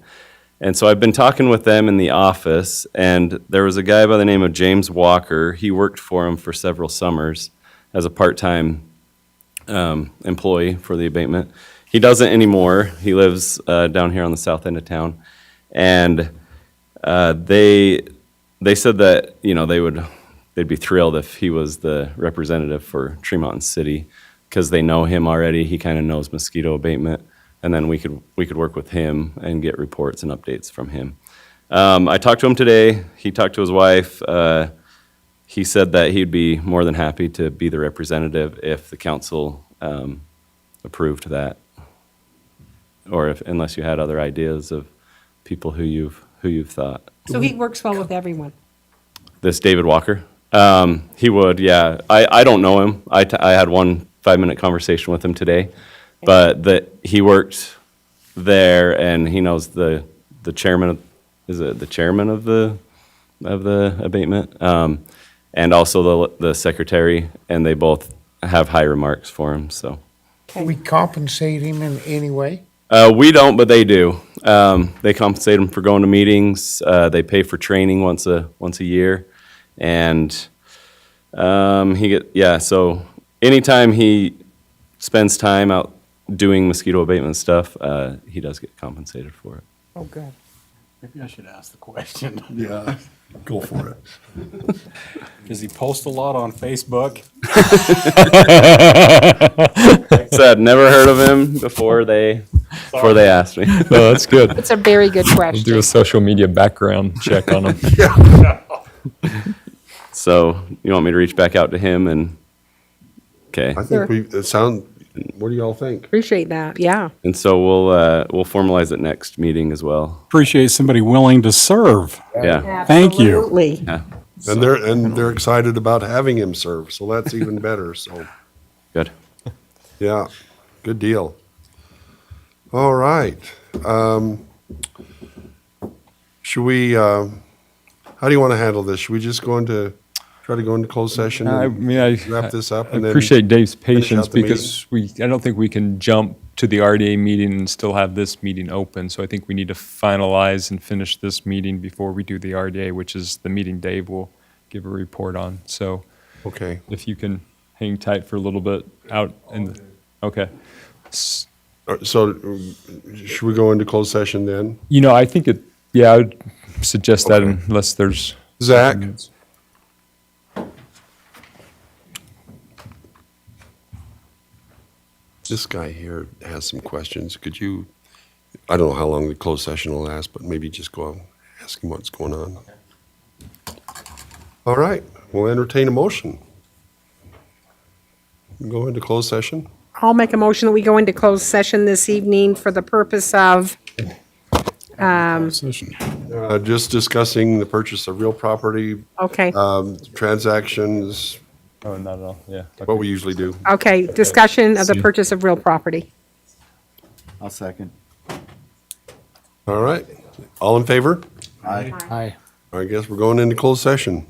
And so I've been talking with them in the office, and there was a guy by the name of James Walker. He worked for him for several summers as a part-time employee for the abatement. He doesn't anymore. He lives down here on the south end of town. And they said that, they'd be thrilled if he was the representative for Tremont City because they know him already. He kind of knows mosquito abatement. And then we could work with him and get reports and updates from him. I talked to him today. He talked to his wife. He said that he'd be more than happy to be the representative if the council approved that, or unless you had other ideas of people who you've thought.
So he works well with everyone?
This David Walker, he would, yeah. I don't know him. I had one 5-minute conversation with him today. But he worked there, and he knows the chairman of, is it the chairman of the abatement, and also the secretary, and they both have high remarks for him. So
Can we compensate him in any way?
we don't, but they do. They compensate him for going to meetings. They pay for training once a year, and So anytime he spends time out doing mosquito abatement stuff, he does get compensated for it.
Oh, good.
Maybe I should ask the question.
Yeah, go for it.
Does he post a lot on Facebook?
Like I said, never heard of him before they asked me.
No, that's good.
It's a very good
We'll
question.
do a social media background check on him.
So you want me to reach back out to him and, okay.
I think what do y'all think?
Appreciate that, yeah.
And so we'll formalize it next meeting as well.
Appreciate somebody willing to serve.
Yeah.
Thank you.
Absolutely.
Yeah.
And they're excited about having him serve, so that's even better, so,
Good.
yeah, good deal. All right. Should we How do you want to handle this? Should we just try to go into closed session
I
and
mean, I
wrap this up?
I
and then
appreciate Dave's
finish
patience
out the meeting?
because I don't think we can jump to the RDA meeting and still have this meeting open. So I think we need to finalize and finish this meeting before we do the RDA, which is the meeting Dave will give a report on. So
Okay.
if you can hang tight for a little bit out and, okay.
So should we go into closed session then?
You know, I think I would suggest that unless there's.
Zach? This guy here has some questions. Could you, I don't know how long the closed session will last, but maybe just go and ask him what's going on. All right, we'll entertain a motion. Go into closed session.
I'll make a motion that we go into closed session this evening for the purpose of,
Just discussing the purchase of real property,
okay,
transactions,
Oh, not at all, yeah.
what we usually do.
okay, discussion of the purchase of real property.
I'll second.
All right, all in favor?
Aye.
Aye.
I guess we're going into closed session.